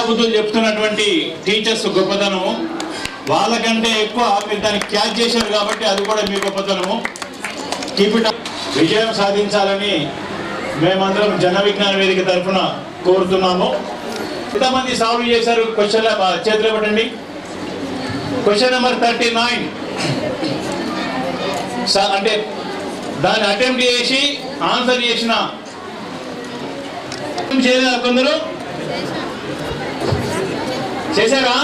విద్యాబుద్ధులు చెప్తున్నటువంటి టీచర్స్ గొప్పతనము, వాళ్ళకంటే ఎక్కువ మీరు దాన్ని క్యాచ్ చేశారు కాబట్టి అది కూడా మీ గొప్పతనము. Keep it up. విజయం సాధించాలని మేమందరం జన విజ్ఞాన వేదిక తరఫున కోరుతున్నాము. ఎంతమంది సాల్వ్ చేశారు? క్వశ్చన్ చేతులు పెట్టండి. క్వశ్చన్ నెంబర్ 39 అంటే దాన్ని అటెంప్ట్ చేసి ఆన్సర్ చేసిన చేయలేదా? కొందరు చేశారా?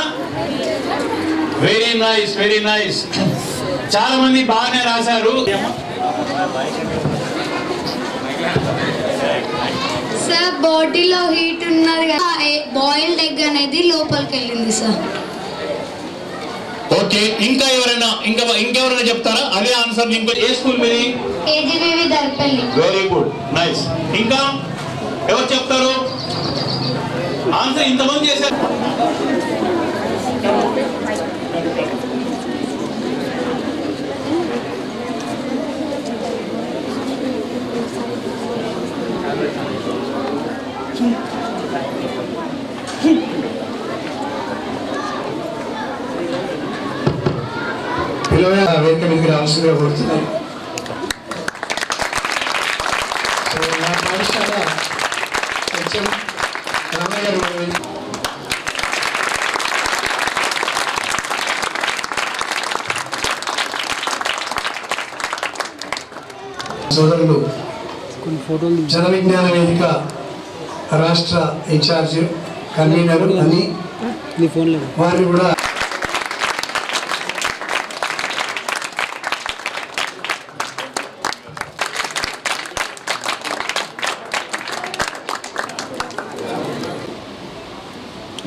Very nice, very nice. చాలా మంది బాగానే రాశారు. సార్ బాడీలో హీట్ ఉన్నది కదా, బాయిల్డ్ ఎగ్ అనేది లోపలికి వెళ్ళింది సార్. ఓకే, ఇంకా ఇంకెవరైనా చెప్తారా? అదే ఆన్సర్. ఇంకో ఏ స్కూల్ మీది? KGBV Dharpally. Very good, nice. ఇంకా ఎవరు చెప్తారు? ఆన్సర్ ఇంతమంది చేశారు. వేదిక మీదకి రావాల్సిందిగా కోరుతున్నాను. సో నా పాఠశాల కొంచెం రామయ్య గారు సోదరులు జన విజ్ఞాన వేదిక రాష్ట్ర ఇన్ఛార్జ్ కన్వీనర్ అని వారిని కూడా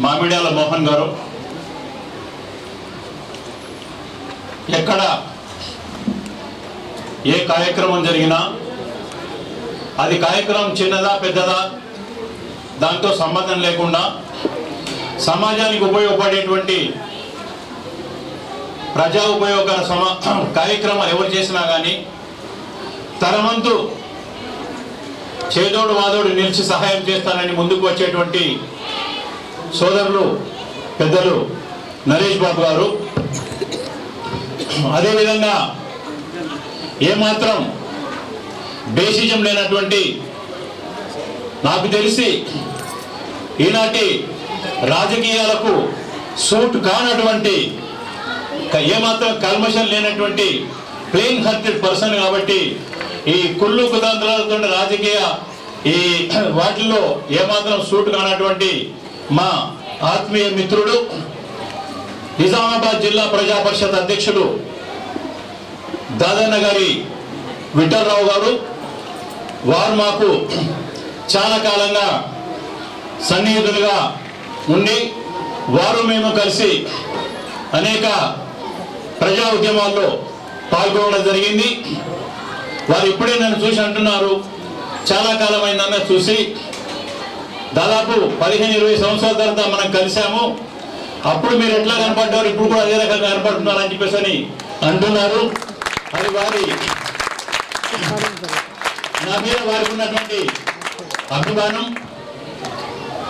మామిడాల మోహన్ గారు. ఎక్కడ ఏ కార్యక్రమం జరిగినా అది కార్యక్రమం చిన్నదా పెద్దదా దాంతో సంబంధం లేకుండా సమాజానికి ఉపయోగపడేటువంటి ప్రజా ఉపయోగ కార్యక్రమాలు ఎవరు చేసినా కానీ తన వంతు చేదోడు వాదోడు నిలిచి సహాయం చేస్తానని ముందుకు వచ్చేటువంటి సోదరులు పెద్దలు నరేష్ బాబు గారు. అదేవిధంగా ఏమాత్రం బేసిజం లేనటువంటి, నాకు తెలిసి ఈనాటి రాజకీయాలకు సూట్ కానటువంటి, ఏమాత్రం కల్మషం లేనటువంటి ప్లెయిన్ హార్టెడ్ పర్సన్ కాబట్టి ఈ కుళ్ళు కుతంత్రాలతో రాజకీయ ఈ వాటిల్లో ఏమాత్రం సూట్ కానటువంటి మా ఆత్మీయ మిత్రుడు నిజామాబాద్ జిల్లా ప్రజా పరిషత్ అధ్యక్షుడు దాదన్న గారి విఠలరావు గారు. వారు మాకు చాలా కాలంగా సన్నిహితులుగా ఉండి వారు మేము కలిసి అనేక ప్రజా ఉద్యమాల్లో పాల్గొనడం జరిగింది. వారు ఇప్పుడే నన్ను చూసి అంటున్నారు, చాలా కాలమైందన్న చూసి, దాదాపు 15-20 సంవత్సరాల తర్వాత మనం కలిసాము, అప్పుడు మీరు ఎట్లా కనపడ్డారు, ఇప్పుడు కూడా అదే రకంగా కనపడుతున్నారు అని చెప్పేసి అని అంటున్నారు. అది వారి నా మీద వారికి ఉన్నటువంటి అభిమానం.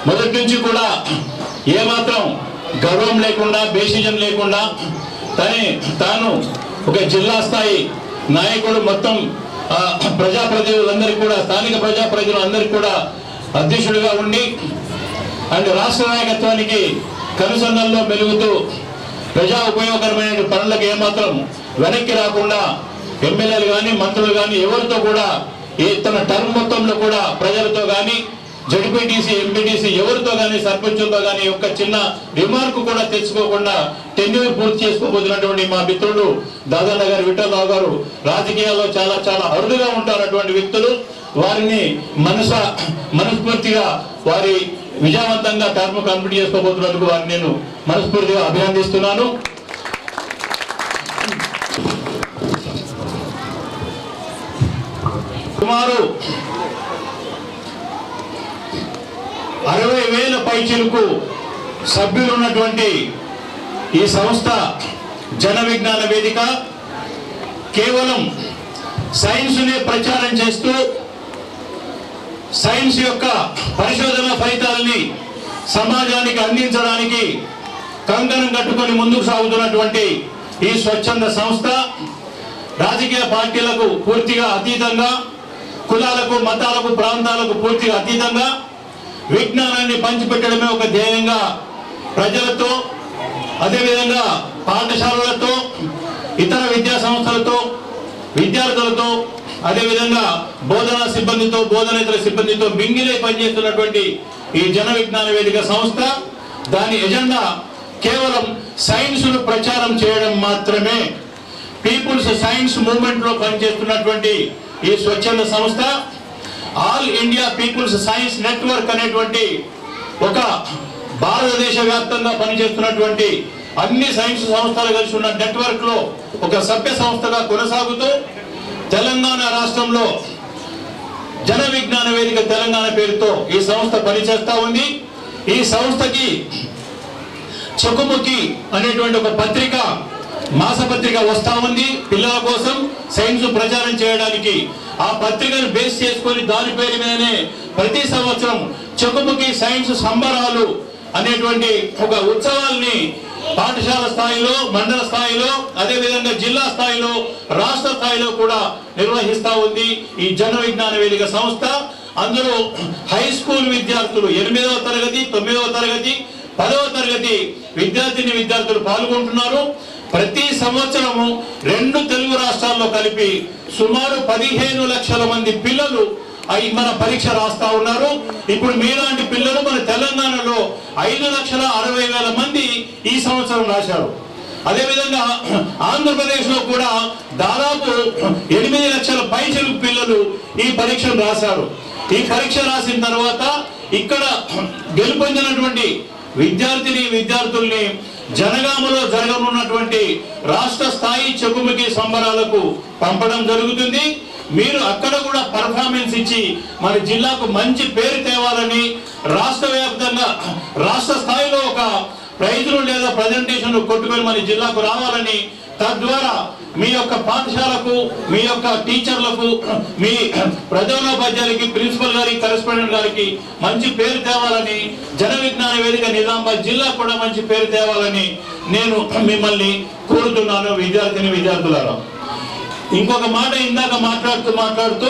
మొదటి నుంచి కూడా ఏమాత్రం గర్వం లేకుండా, బేసిజం లేకుండా తాను ఒక జిల్లా స్థాయి నాయకుడు, మొత్తం ప్రజాప్రతినిధులందరికీ కూడా, స్థానిక ప్రజాప్రతినిధులందరికీ కూడా అధ్యక్షుడిగా ఉండి అండ్ రాష్ట్ర నాయకత్వానికి కనుసన్నల్లో మెలుగుతూ ప్రజా ఉపయోగకరమైన పనులకు ఏమాత్రం వెనక్కి రాకుండా ఎమ్మెల్యేలు కానీ మంత్రులు కానీ ఎవరితో కూడా తన టర్మ్ మొత్తంలో కూడా ప్రజలతో కానీ జడ్పీటీసీ ఎంపీటీసీ ఎవరితో కానీ సర్పంచులతో కానీ ఒక్క చిన్న రిమార్క్ కూడా తెచ్చుకోకుండా టెన్యూర్ పూర్తి చేసుకోబోతున్నటువంటి మా మిత్రుడు దాదన్న గారి విఠలరావు గారు రాజకీయాల్లో చాలా చాలా అరుదుగా ఉంటారు అటువంటి వ్యక్తులు. వారిని మనస్ఫూర్తిగా వారి విజయవంతంగా టర్మ్ కంప్లీట్ చేసుకోబోతున్నందుకు వారిని నేను మనస్ఫూర్తిగా అభినందిస్తున్నాను. సుమారు 60,000 పైచిలకు సభ్యులు ఉన్నటువంటి ఈ సంస్థ జన విజ్ఞాన వేదిక కేవలం సైన్స్నే ప్రచారం చేస్తూ సైన్స్ యొక్క పరిశోధన ఫలితాలని సమాజానికి అందించడానికి కంకణం కట్టుకొని ముందుకు సాగుతున్నటువంటి ఈ స్వచ్ఛంద సంస్థ రాజకీయ పార్టీలకు పూర్తిగా అతీతంగా, కులాలకు, మతాలకు, ప్రాంతాలకు పూర్తిగా అతీతంగా విజ్ఞానాన్ని పంచిపెట్టడమే ఒక ధ్యేయంగా ప్రజలతో, అదేవిధంగా పాఠశాలలతో, ఇతర విద్యా సంస్థలతో, విద్యార్థులతో, అదేవిధంగా బోధనా సిబ్బందితో, బోధనేతర సిబ్బందితో మింగిలై పనిచేస్తున్నటువంటి ఈ జన విజ్ఞాన వేదిక సంస్థ, దాని ఎజెండా కేవలం సైన్స్ను ప్రచారం చేయడం మాత్రమే. పీపుల్స్ సైన్స్ మూవ్మెంట్ లో పనిచేస్తున్నటువంటి ఈ స్వచ్ఛంద సంస్థ all India people's science network అనేటువంటి ఒక భారతదేశ వ్యాప్తంగా పనిచేస్తున్నటువంటి అన్ని సైన్స్ సంస్థలు కలిసి ఉన్న నెట్వర్క్ లో ఒక సభ్య సంస్థగా కొనసాగుతూ తెలంగాణ రాష్ట్రంలో జన విజ్ఞాన వేదిక తెలంగాణ పేరుతో ఈ సంస్థ పనిచేస్తా ఉంది. ఈ సంస్థకి చెకుముకి అనేటువంటి ఒక పత్రిక, మాసపత్రిక వస్తా ఉంది పిల్లల కోసం సైన్స్ ప్రచారం చేయడానికి. ఆ పత్రికను బేస్ చేసుకొని దాని పేరు మీదనే ప్రతి సంవత్సరం చెకుముకి సైన్స్ సంబరాలు అనేటువంటి ఒక ఉత్సవాల్ని పాఠశాల స్థాయిలో, మండల స్థాయిలో, అదేవిధంగా జిల్లా స్థాయిలో, రాష్ట్ర స్థాయిలో కూడా నిర్వహిస్తా ఉంది ఈ జన విజ్ఞాన వేదిక సంస్థ. అందులో హై స్కూల్ విద్యార్థులు 8వ తరగతి, 9వ తరగతి, 10వ తరగతి విద్యార్థులు పాల్గొంటున్నారు. ప్రతి సంవత్సరము 2 తెలుగు రాష్ట్రాల్లో కలిపి సుమారు 15 లక్షల మంది పిల్లలు మన పరీక్ష రాస్తా ఉన్నారు. ఇప్పుడు మీలాంటి పిల్లలు మన తెలంగాణలో 5,60,000 మంది ఈ సంవత్సరం రాశారు. అదేవిధంగా ఆంధ్రప్రదేశ్ లో కూడా దాదాపు 8 లక్షల పైచిలుకు పిల్లలు ఈ పరీక్షను రాశారు. ఈ పరీక్ష రాసిన తర్వాత ఇక్కడ గెలుపొందినటువంటి విద్యార్థుల్ని జనగామలో జరగనున్నటువంటి రాష్ట్ర స్థాయి చెకుముకి సంబరాలకు పంపడం జరుగుతుంది. మీరు అక్కడ కూడా పర్ఫార్మెన్స్ ఇచ్చి మన జిల్లాకు మంచి పేరు తేవాలని, రాష్ట్ర వ్యాప్తంగా రాష్ట్ర స్థాయిలో ఒక ప్రైజులు లేదా ప్రజెంటేషన్ కొట్టుకొని మన జిల్లాకు రావాలని, తద్వారా మీ యొక్క పాఠశాలకు, మీ యొక్క టీచర్లకు, మీ ప్రధానోపాధ్యాయులకి, ప్రిన్సిపల్ గారికి, కరెస్పాండెంట్ గారికి మంచి పేరు తేవాలని, జన విజ్ఞాన వేదిక నిజామాబాద్ జిల్లా కూడా మంచి పేరు తేవాలని నేను మిమ్మల్ని కోరుతున్నాను విద్యార్థులారా. ఇంకొక మాట, ఇందాక మాట్లాడుతూ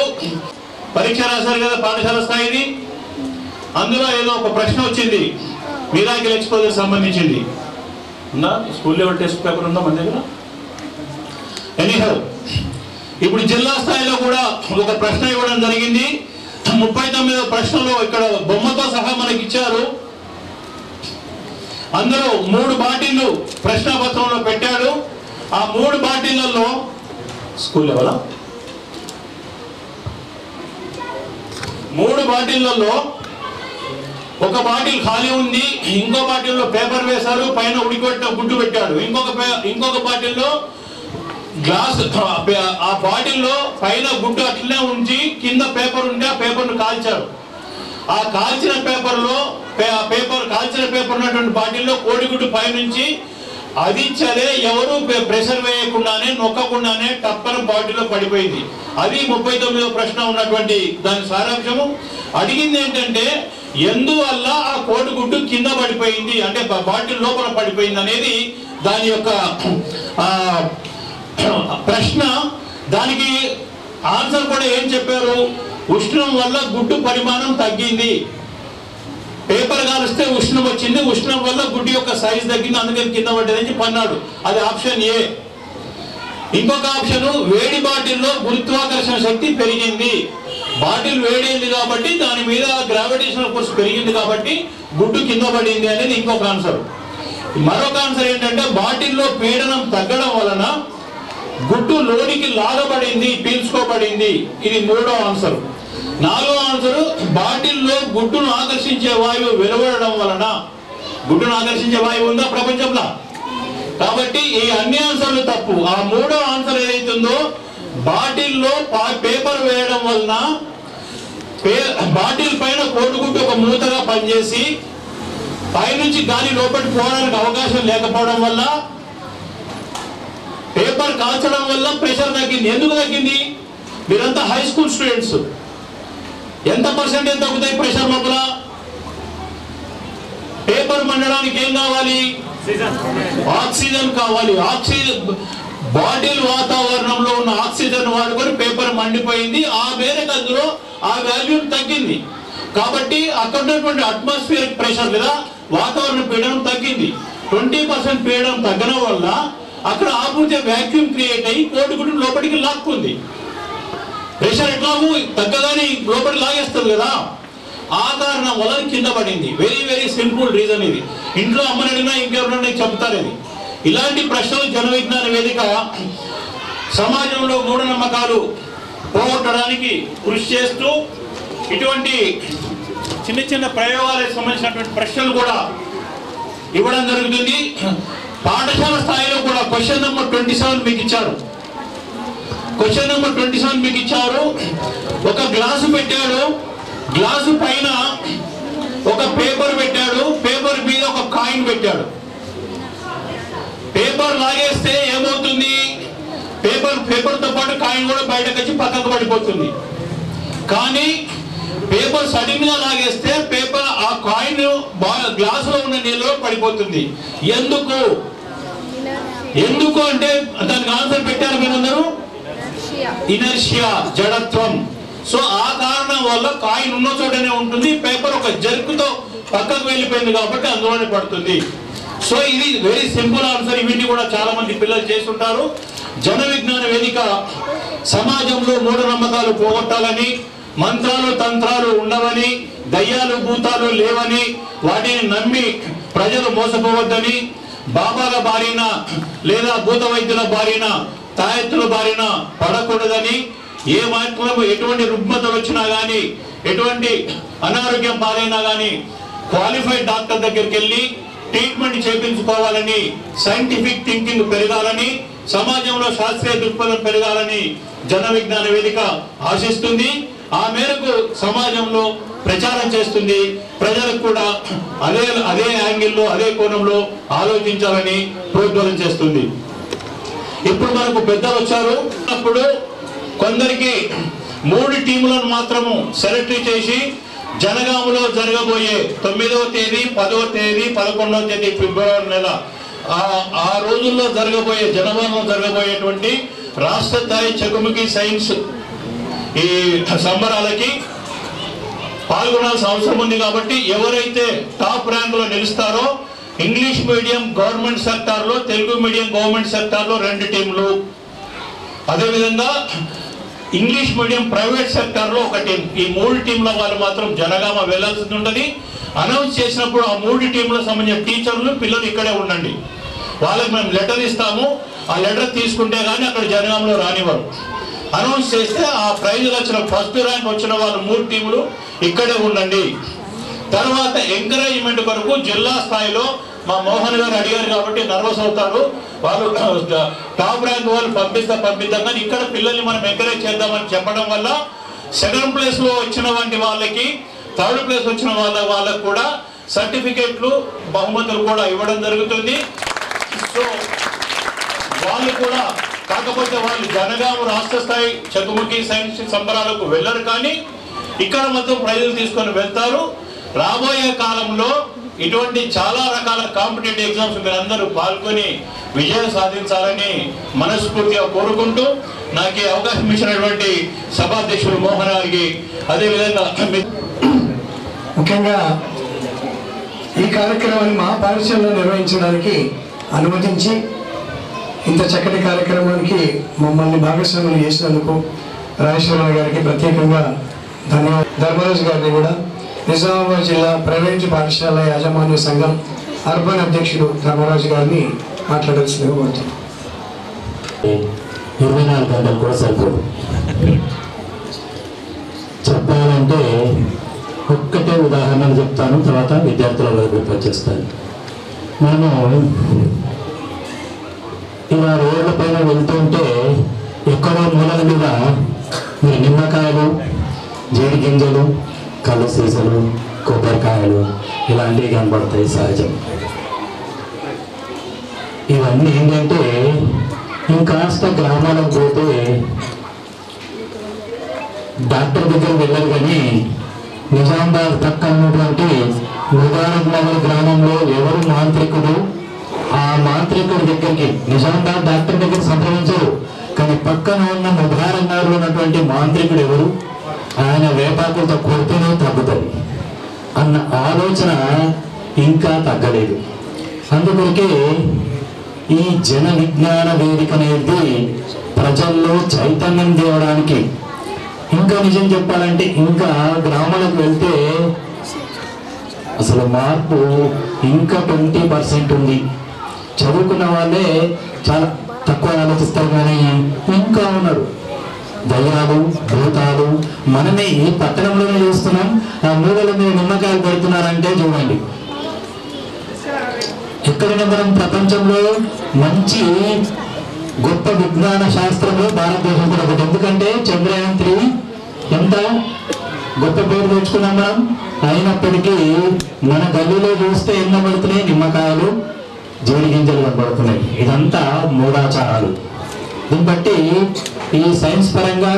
పరీక్ష రాశారు కదా పాఠశాల స్థాయిది, అందులో ఏదో ఒక ప్రశ్న వచ్చింది మిరాకిల్ ఎక్స్పోజర్ సంబంధించింది. ఉందా? స్కూల్ లెవెల్ టెస్ట్ పేపర్ ఉందా మన దగ్గర? ఎనీహౌ, ఇప్పుడు జిల్లా స్థాయిలో కూడా ఒక ప్రశ్న ఇవ్వడం జరిగింది. 39వ ప్రశ్నలో ఇక్కడ బొమ్మతో సహా మనకి ఇచ్చారు. అందులో 3 బాటిళ్లు ప్రశ్నాపత్రంలో పెట్టాడు. ఆ 3 బాటిళ్లలో స్కూల్ లెవెల్ 3 బాటిళ్లలో ఒక బాటిల్ ఖాళీ ఉంది, ఇంకో బాటిల్లో పేపర్ వేశారు, పైన ఉడికొట్ట గుడ్డు పెట్టాడు. ఇంకొక బాటిల్లో గ్లాస్, ఆ బాటిల్లో పైన గుడ్డు అట్లనే ఉంచి కింద పేపర్ ఉంటే ఆ పేపర్ను కాల్చారు. ఆ కాల్చిన పేపర్ ఉన్నటువంటి బాటిల్లో కోడిగుడ్డు పైనుంచి అది చలే ఎవరు ప్రెషర్ వేయకుండానే, నొక్కకుండానే టప్పన బాటిల్లో పడిపోయింది. అది 39వ ప్రశ్న ఉన్నటువంటి దాని సారాంశము. అడిగింది ఏంటంటే ఎందువల్ల ఆ కోడిగుడ్డు కింద పడిపోయింది, అంటే బాటిల్ లోపల పడిపోయింది అనేది దాని యొక్క ప్రశ్న. దానికి ఆన్సర్ కూడా ఏం చెప్పారు? ఉష్ణం వల్ల గుడ్డు పరిమాణం తగ్గింది. పేపర్ కాలిస్తే ఉష్ణం వచ్చింది, ఉష్ణం వల్ల గుడ్డు యొక్క సైజ్ తగ్గింది, అందుకని కింద పడ్డదని చెప్పి అన్నాడు. అది ఆప్షన్ ఏ. ఇంకొక ఆప్షన్, వేడి బాటిల్లో గురుత్వాకర్షణ శక్తి పెరిగింది. బాటిల్ వేడైంది కాబట్టి దాని మీద గ్రావిటేషనల్ ఫోర్స్ పెరిగింది కాబట్టి గుడ్డు కింద పడింది అనేది ఇంకొక ఆన్సర్. మరొక ఆన్సర్ ఏంటంటే బాటిల్లో పీడనం తగ్గడం వలన గుడ్డు లోనికి లాగబడింది, పీల్చుకోబడింది. ఇది 3వ ఆన్సర్. 4వ ఆన్సర్, బాటిల్లో గుడ్డును ఆకర్షించే వాయువు వెలువడడం వలన. గుడ్డును ఆకర్షించే వాయువు ఉందా ప్రపంచంలో? కాబట్టి ఈ అన్ని ఆన్సర్లు తప్పు. ఆ 3వ ఆన్సర్ ఏదైతుందో బాటిల్లో పేపర్ వేయడం వలన బాటిల్ పైన కోడిగుడ్డు ఒక మూతగా పనిచేసి పైనుంచి గాలి లోపలికి పోవడానికి అవకాశం లేకపోవడం వల్ల, పేపర్ కాల్చడం వల్ల ప్రెషర్ తగ్గింది. ఎందుకు తగ్గింది? మీరంతా హై స్కూల్ స్టూడెంట్స్, ఎంత పర్సెంటేజ్ తగ్గుతాయి ప్రెషర్ లోపల? పేపర్ మండడానికి ఏం కావాలి? ఆక్సిజన్ కావాలి. ఆక్సిజన్ బాటిల్ వాతావరణంలో ఉన్న ఆక్సిజన్ వాడుకొని పేపర్ మండిపోయింది. ఆ మేరకు అందులో ఆ వాల్యూ తగ్గింది. కాబట్టి అక్కడ ఉన్నటువంటి అట్మాస్ఫియరిక్ ప్రెషర్ లేదా వాతావరణ పీడనం తగ్గింది. 20% పీడనం తగ్గడం వల్ల అక్కడ ఆపూర్తి వ్యాక్యూమ్ క్రియేట్ అయ్యి కోడిగుడ్డు లోపలికి లాక్కుంది. ప్రెషర్ ఎట్లాగూ తగ్గగానే లోపలికి లాగేస్తుంది కదా, ఆ కారణం వల్ల కింద పడింది. వెరీ వెరీ సింపుల్ రీజన్ ఇది. ఇంట్లో అమ్మని అడిగినా ఇంకెవరైనా చెప్తారు ఇది. ఇలాంటి ప్రశ్నలు జన విజ్ఞాన వేదిక సమాజంలో మూఢనమ్మకాలు పోగొట్టడానికి కృషి చేస్తూ ఇటువంటి చిన్న చిన్న ప్రయోగాలకు సంబంధించినటువంటి ప్రశ్నలు కూడా ఇవ్వడం జరుగుతుంది. పాఠశాల స్థాయిలో కూడా క్వశ్చన్ నెంబర్ 27 మీకు ఇచ్చారు. క్వశ్చన్ నెంబర్ 27 మీకు ఇచ్చారు. ఒక గ్లాసు పెట్టాడు, గ్లాసు పైన ఒక పేపర్ పెట్టాడు, పేపర్ మీద ఒక కాయిన్ పెట్టాడు. పేపర్ లాగేస్తే ఏమవుతుంది? పేపర్తో పాటు కాయిన్ కూడా బయటకు వచ్చి పక్కకు పడిపోతుంది. కానీ పేపర్ సడన్ గా లాగేస్తే పేపర్ ఆ కాయిన్ గ్లాసులో ఉన్న నీళ్ళలో పడిపోతుంది. ఎందుకు అంటే దానికి ఆన్సర్ పెట్టారు మీరందరూ, ఇనర్షియా, జడత్వం. సో ఆ కారణం వల్ల కాయిన్ ఉన్న చోటనే ఉంటుంది, పేపర్ ఒక జర్కుతో పక్కకు వెళ్ళిపోయింది కాబట్టి అందులోనే పడుతుంది. సో ఇది వెరీ సింపుల్ ఆన్సర్. ఇవన్నీ కూడా చాలా మంది పిల్లలు చేస్తుంటారు. జన విజ్ఞాన వేదిక సమాజంలో మూఢనమ్మకాలు పోగొట్టాలని, మంత్రాలు తంత్రాలు ఉండవని, దయ్యాలు భూతాలు లేవని, వాటిని నమ్మి ప్రజలు మోసపోవద్దని, బాబాల బారిన లేదా భూత వైద్యుల బారిన తాయెత్తుల బారిన పడకూడదని, ఏ మాత్రం ఎటువంటి రుగ్మతలు వచ్చినా కానీ, ఎటువంటి అనారోగ్యం పాలైనా కానీ క్వాలిఫైడ్ డాక్టర్ దగ్గరికి వెళ్ళి ట్రీట్మెంట్ చేయించుకోవాలని, సైంటిఫిక్ థింకింగ్ పెరగాలని, సమాజంలో శాస్త్రీయ దృక్పథం పెరగాలని జన విజ్ఞాన వేదిక ఆశిస్తుంది. ఆ మేరకు సమాజంలో ప్రచారం చేస్తుంది. ప్రజలకు కూడా అదే యాంగిల్లో అదే కోణంలో ఆలోచించాలని ప్రోద్బలం చేస్తుంది. ఇప్పుడు మనకు పెద్దలు వచ్చారు. అప్పుడు కొందరికి 3 టీములను మాత్రము సెలెక్ట్ చేసి జనగామలో జరగబోయే 9వ తేదీ, 10వ తేదీ, 11వ తేదీ ఫిబ్రవరి నెల ఆ రోజుల్లో జరగబోయే జనగామలో జరగబోయేటువంటి రాష్ట్ర స్థాయి చెకుముకి సైన్స్ ఈ సంబరాలకి పాల్గొనాల్సిన అవసరం ఉంది. కాబట్టి ఎవరైతే టాప్ ర్యాంక్ లో నిలుస్తారో ఇంగ్లీష్ మీడియం గవర్నమెంట్ సెక్టార్ లో, తెలుగు మీడియం గవర్నమెంట్ సెక్టార్ లో 2 టీంలు, అదేవిధంగా ఇంగ్లీష్ మీడియం ప్రైవేట్ సెక్టార్ లో 1 టీం. ఈ 3 టీంల వాళ్ళు మాత్రం జనగామ వెళ్లాల్సి ఉంటుంది. అనౌన్స్ చేసినప్పుడు ఆ 3 టీంలకు సంబంధించిన టీచర్లు, పిల్లలు ఇక్కడే ఉండండి. వాళ్ళకి మేము లెటర్ ఇస్తాము, ఆ లెటర్ తీసుకుంటే కానీ అక్కడ జనగామలో రానివ్వరు. అనౌన్స్ చేస్తే ఆ ప్రైజులు వచ్చిన ఫస్ట్ ర్యాంక్ వచ్చిన వాళ్ళు 3 టీములు ఇక్కడే ఉండండి. తర్వాత ఎంకరేజ్మెంట్ కొరకు జిల్లా స్థాయిలో మా మోహన్ గారు అడిగారు కాబట్టి నర్వస్ అవుతారు. వాళ్ళు టాప్ ర్యాంక్ వాళ్ళు పంపిద్దాం కానీ ఇక్కడ పిల్లల్ని మనం ఎంకరేజ్ చేద్దామని చెప్పడం వల్ల సెకండ్ ప్లేస్ లో వచ్చిన వంటి వాళ్ళకి, థర్డ్ ప్లేస్ వచ్చిన వాళ్ళకు కూడా సర్టిఫికేట్లు, బహుమతులు కూడా ఇవ్వడం జరుగుతుంది. సో వాళ్ళు కూడా, కాకపోతే వాళ్ళు జనగామ రాష్ట్ర స్థాయి చతుముఖి సైన్స్ సంబరాలకు వెళ్ళరు కానీ ఇక్కడ మొత్తం ప్రైజులు తీసుకొని వెళ్తారు. రాబోయే కాలంలో ఇటువంటి చాలా రకాల కాంపిటేటివ్ ఎగ్జామ్స్ మీరు అందరూ పాల్గొని విజయం సాధించాలని మనస్ఫూర్తిగా కోరుకుంటూ నాకు ఈ అవకాశం ఇచ్చినటువంటి సభాధ్యక్షుడు మోహన్ గారికి, అదేవిధంగా ముఖ్యంగా ఈ కార్యక్రమాన్ని మా పాఠశాలలో నిర్వహించడానికి అనుమతించి ఇంత చక్కటి కార్యక్రమానికి మమ్మల్ని భాగస్వాములు చేసినందుకు రాజేశ్వరరావు గారికి ప్రత్యేకంగా ధన్యవాదాలు. ధర్మరాజు గారిని కూడా నిజామాబాద్ జిల్లా ప్రైవేటు పాఠశాల యాజమాన్య సంఘం అర్బన్ అధ్యక్షుడు ధర్మరాజు గారిని మాట్లాడాల్సిందిగా కోరుతున్నాం. 24 గంటలు కూడా సరిపోదు. చెప్పాలంటే ఒక్కటే ఉదాహరణలు చెప్తాను, తర్వాత విద్యార్థుల వరకు వచ్చేస్తాను. మనము ఇలా రోడ్ల పైన వెళ్తుంటే ఎక్కడో మూలల మీద మీరు నిమ్మకాయలు, జీడి గింజలు, కళ్ళు సీసలు, కొబ్బరికాయలు ఇలాంటివి కనబడతాయి సహజం. ఇవన్నీ ఏంటంటే ఇంకాస్త గ్రామాలకు పోతే డాక్టర్ దగ్గర వెళ్ళరు కానీ నిజామాబాద్ పక్కన ఉన్నటువంటి ముబారక్ నగర్ గ్రామంలో ఎవరు మాంత్రికుడు, ఆ మాంత్రికుడి దగ్గరికి నిజామాబాద్ డాక్టర్ దగ్గర సంప్రదించరు, కానీ పక్కన ఉన్న ముబారక్ నగర్లో ఉన్నటువంటి మాంత్రికుడు ఎవరు, ఆయన వేపాకులతో కొడితేనే తగ్గుతుంది అన్న ఆలోచన ఇంకా తగ్గలేదు. అందుకొరకే ఈ జన విజ్ఞాన వేదిక అనేది ప్రజల్లో చైతన్యం తేవడానికి, ఇంకా నిజం చెప్పాలంటే ఇంకా గ్రామాలకు వెళ్తే అసలు మార్పు ఇంకా 20% ఉంది. చదువుకున్న వాళ్ళే చాలా తక్కువ ఆలోచిస్తారు, కానీ ఇంకా ఉన్నారు దయ్యాలు భూతాలు. మనమే ఈ పట్టణంలోనే చూస్తున్నాం. ఆ మూడల మీద నిమ్మకాయలు పెడుతున్నారంటే చూడండి, ఎక్కడైనా మనం ప్రపంచంలో మంచి గొప్ప విజ్ఞాన శాస్త్రంలో భారతదేశం కూడా ఒకటి. ఎందుకంటే చంద్రయాన్ 3 ఎంత గొప్ప పేరు తెచ్చుకున్నాం మనం. అయినప్పటికీ మన గల్లీలో చూస్తే ఎన్న పడుతున్నాయి, నిమ్మకాయలు జీడి గింజలు కనబడుతున్నాయి. ఇదంతా మూఢాచారాలు. దీన్ని బట్టి ఈ సైన్స్ పరంగా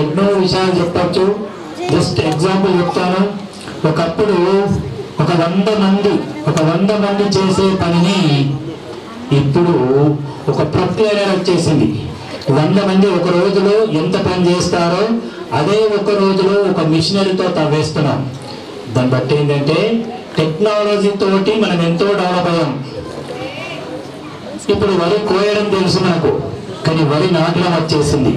ఎన్నో విషయాలు చెప్పచ్చు. జస్ట్ ఎగ్జాంపుల్ చెప్తాను. ఒకప్పుడు ఒక 100 మంది చేసే పనిని ఇప్పుడు ఒక ప్రక్రియ వచ్చేసింది. 100 మంది ఒక రోజులో ఎంత పని చేస్తారో అదే ఒక రోజులో ఒక మిషనరీతో తవ్వేస్తున్నాం. దాన్ని బట్టి ఏంటంటే టెక్నాలజీ తోటి మనం ఎంతో డెవలప్ అయ్యాం. ఇప్పుడు వరి కోయడం తెలుసు మనకు, కానీ వరి నాటడం వచ్చేసింది.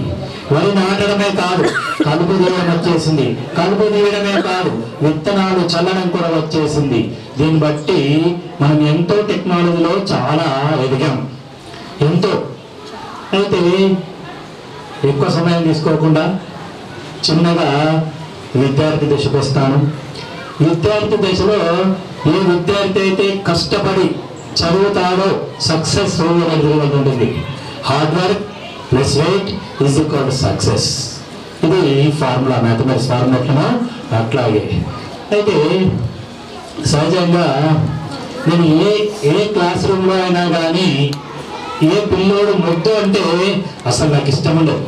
వరి నాటడమే కాదు, కలుపు తీయడం వచ్చేసింది. కలుపు తీయడమే కాదు, విత్తనాలు చల్లడం కూడా వచ్చేసింది. దీన్ని బట్టి మనం ఎంతో టెక్నాలజీలో చాలా ఎదిగాం, ఎంతో. అయితే ఎక్కువ సమయం తీసుకోకుండా చిన్నగా విద్యార్థి దశకు వస్తాను. విద్యార్థి దశలో ఏ విద్యార్థి అయితే కష్టపడి చదువుతాడో సక్సెస్ అనేది ఉంటుంది. Hard work plus wait is equal to success. ఇది ఫార్ములా, మ్యాథమెటిక్స్ ఫార్ములా అట్లాగే. అయితే సహజంగా నేను ఏ క్లాస్ రూమ్లో అయినా కానీ ఏ పిల్లోడు మొద్దు అంటే అసలు నాకు ఇష్టం ఉండదు.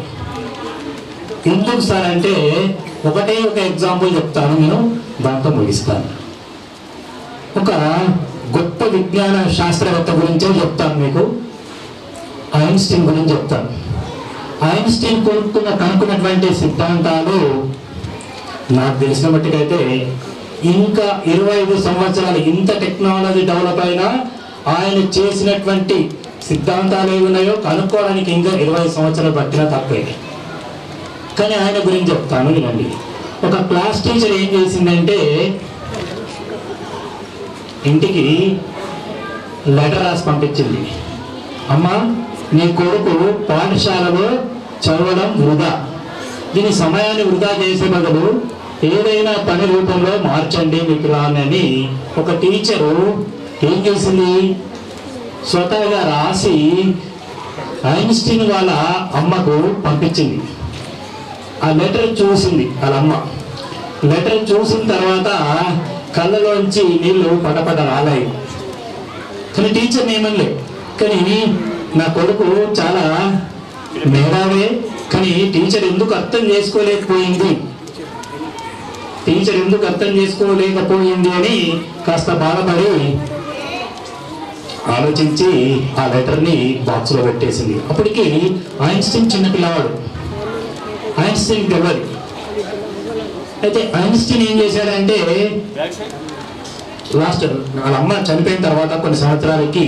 ఎందుకు సార్ అంటే ఒకటే ఒక ఎగ్జాంపుల్ చెప్తాను, నేను దాంతో ముగిస్తాను. ఒక గొప్ప విజ్ఞాన శాస్త్రవేత్త గురించే చెప్తాను మీకు. ఐన్స్టీన్ గురించి చెప్తాను. ఐన్స్టీన్ కనుక్కున్నటువంటి సిద్ధాంతాలు నాకు తెలిసిన మట్టుకైతే ఇంకా 25 సంవత్సరాలు ఇంత టెక్నాలజీ డెవలప్ అయినా ఆయన చేసినటువంటి సిద్ధాంతాలు ఏమున్నాయో కనుక్కోవడానికి ఇంకా 20 సంవత్సరాలు పట్టినా తప్పే. కానీ ఆయన గురించి చెప్తాను వినండి. ఒక క్లాస్ టీచర్ ఏం చేసిందంటే ఇంటికి లెటర్ రాసి పంపించింది. అమ్మా, నీ కొడుకు పాఠశాలలో చదవడం వృధా, దీని సమయాన్ని వృధా చేసే బదులు ఏదైనా పని రూపంలో మార్చండి మీ పిల్లని ఒక టీచరు ఏం చేసింది, స్వతహాగా రాసి ఐన్స్టీన్ వాళ్ళ అమ్మకు పంపించింది. ఆ లెటర్ చూసింది వాళ్ళ అమ్మ. లెటర్ చూసిన తర్వాత కళ్ళలోంచి నీళ్లు పటపట రాలాయి. కానీ టీచర్ని ఏమనలే. కానీ నా కొడుకు చాలా మేధావే, కానీ టీచర్ ఎందుకు అర్థం చేసుకోలేకపోయింది అని కాస్త బాధపడి ఆలోచించి ఆ లెటర్ని బాక్స్లో పెట్టేసింది. అప్పటికి ఐన్స్టీన్ చిన్నపిల్లవాడు, ఐన్స్టీన్ తెలియదు. అయితే ఐన్స్టీన్ ఏం చేశాడంటే లాస్ట్ వాళ్ళ అమ్మ చనిపోయిన తర్వాత కొన్ని సంవత్సరాలకి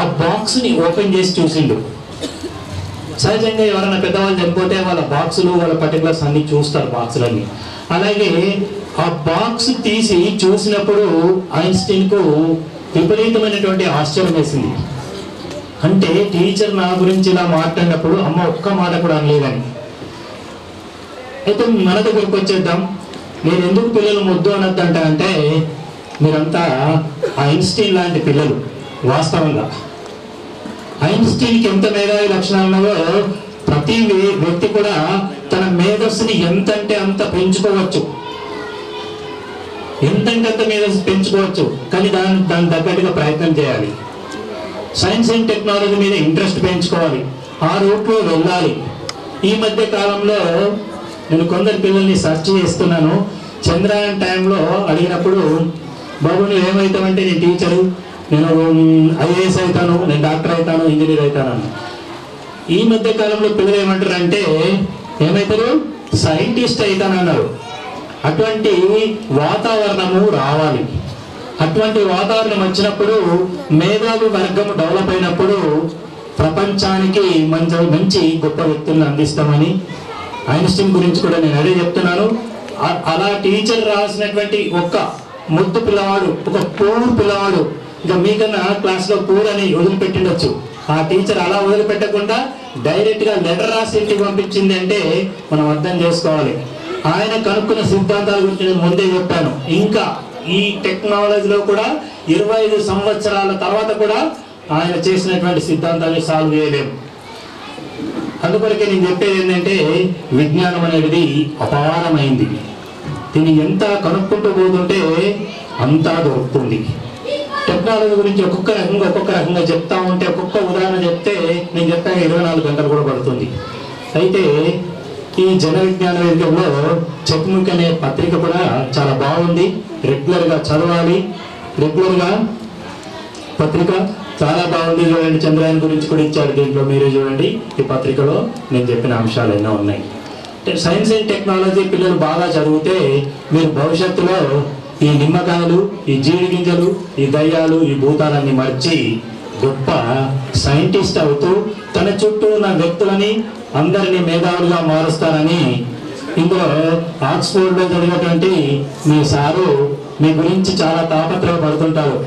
ఆ బాక్స్ని ఓపెన్ చేసి చూసిండు. సహజంగా ఎవరైనా పెద్దవాళ్ళు చనిపోతే వాళ్ళ బాక్సులు వాళ్ళ పర్టికులర్స్ అన్ని చూస్తారు, బాక్సులన్నీ. అలాగే ఆ బాక్స్ తీసి చూసినప్పుడు ఐన్స్టీన్కు విపరీతమైనటువంటి ఆశ్చర్యం వేసింది. అంటే టీచర్ నా గురించి ఇలా మాట్లాడినప్పుడు అమ్మ ఒక్క మాట కూడా అనలేదని. అయితే మన దగ్గరికి వచ్చేద్దాం. నేను ఎందుకు పిల్లలు ముద్దు అనొద్దంట అంటే మీరంతా ఐన్స్టీన్ లాంటి పిల్లలు. వాస్తవంగా ఐన్స్టీన్కి ఎంత మేధావి లక్షణాలు ఉన్నాయో ప్రతి వ్యక్తి కూడా తన మేధస్సుని ఎంతంటే అంత పెంచుకోవచ్చు, ఎంతంటే అంత మేధస్సు పెంచుకోవచ్చు. కానీ దాని తగ్గట్టుగా ప్రయత్నం చేయాలి. సైన్స్ అండ్ టెక్నాలజీ మీద ఇంట్రెస్ట్ పెంచుకోవాలి, ఆ రూట్లో వెళ్ళాలి. ఈ మధ్య కాలంలో నేను కొందరు పిల్లల్ని సెర్చ్ చేస్తున్నాను. చంద్రయాన్ టైంలో అడిగినప్పుడు బాబు నువ్వు ఏమవుతావంటే నేను టీచరు, నేను ఐఏఎస్ అవుతాను, నేను డాక్టర్ అవుతాను, ఇంజనీర్ అవుతాను అన్న. ఈ మధ్య కాలంలో పిల్లలు ఏమంటారు అంటే ఏమవుతారు, సైంటిస్ట్ అవుతానన్నారు. అటువంటి వాతావరణము రావాలి. అటువంటి వాతావరణం వచ్చినప్పుడు మేధావి వర్గం డెవలప్ అయినప్పుడు ప్రపంచానికి మంచి గొప్ప వ్యక్తులను అందిస్తామని ఐన్స్టీన్ గురించి కూడా నేను అదే చెప్తున్నాను. అలా టీచర్ రాసినటువంటి ఒక్క ముద్దు పిల్లవాడు, ఒక పూర్ పిల్లవాడు, ఇంకా మీకన్నా క్లాస్లో పూర్ అని వదిలిపెట్టిండొచ్చు. ఆ టీచర్ అలా వదిలిపెట్టకుండా డైరెక్ట్గా లెటర్ రాసి ఇంటికి పంపించింది అంటే మనం అర్థం చేసుకోవాలి. ఆయన కనుక్కున్న సిద్ధాంతాల గురించి నేను ముందే చెప్పాను. ఇంకా ఈ టెక్నాలజీలో కూడా 25 సంవత్సరాల తర్వాత కూడా ఆయన చేసినటువంటి సిద్ధాంతాన్ని సాల్వ్ చేయలేము. అందుకొరకే నేను చెప్పేది ఏంటంటే విజ్ఞానం అనేది అపారమైంది. దీన్ని ఎంత కనుక్కుంటూ పోతుంటే అంతా దొరుకుతుంది. టెక్నాలజీ గురించి ఒక్కొక్క రకంగా చెప్తా ఉంటే, ఒక్కొక్క ఉదాహరణ చెప్తే నేను చెప్తాను 24 గంటలు కూడా పడుతుంది. అయితే ఈ జన విజ్ఞాన వేదికలో చెక్ముక్ అనే పత్రిక కూడా చాలా బాగుంది. రెగ్యులర్గా చదవాలి. రెగ్యులర్గా పత్రిక చాలా బాగుంది. చూడండి, చంద్రయాన్ గురించి కూడా ఇచ్చారు దీంట్లో, మీరే చూడండి. ఈ పత్రికలో నేను చెప్పిన అంశాలు ఎన్నో ఉన్నాయి. సైన్స్ అండ్ టెక్నాలజీ పిల్లలు బాగా చదివితే మీరు భవిష్యత్తులో ఈ నిమ్మకాయలు, ఈ జీడి గింజలు, ఈ దయ్యాలు, ఈ భూతాలన్నీ మర్చి గొప్ప సైంటిస్ట్ అవుతూ తన చుట్టూ ఉన్న వ్యక్తులని అందరినీ మేధావులుగా మారుస్తారని ఇందులో ఆక్స్ఫోర్డ్లో జరిగినటువంటి మీ సారు మీ గురించి చాలా తాపత్రయపడుతుంటారు.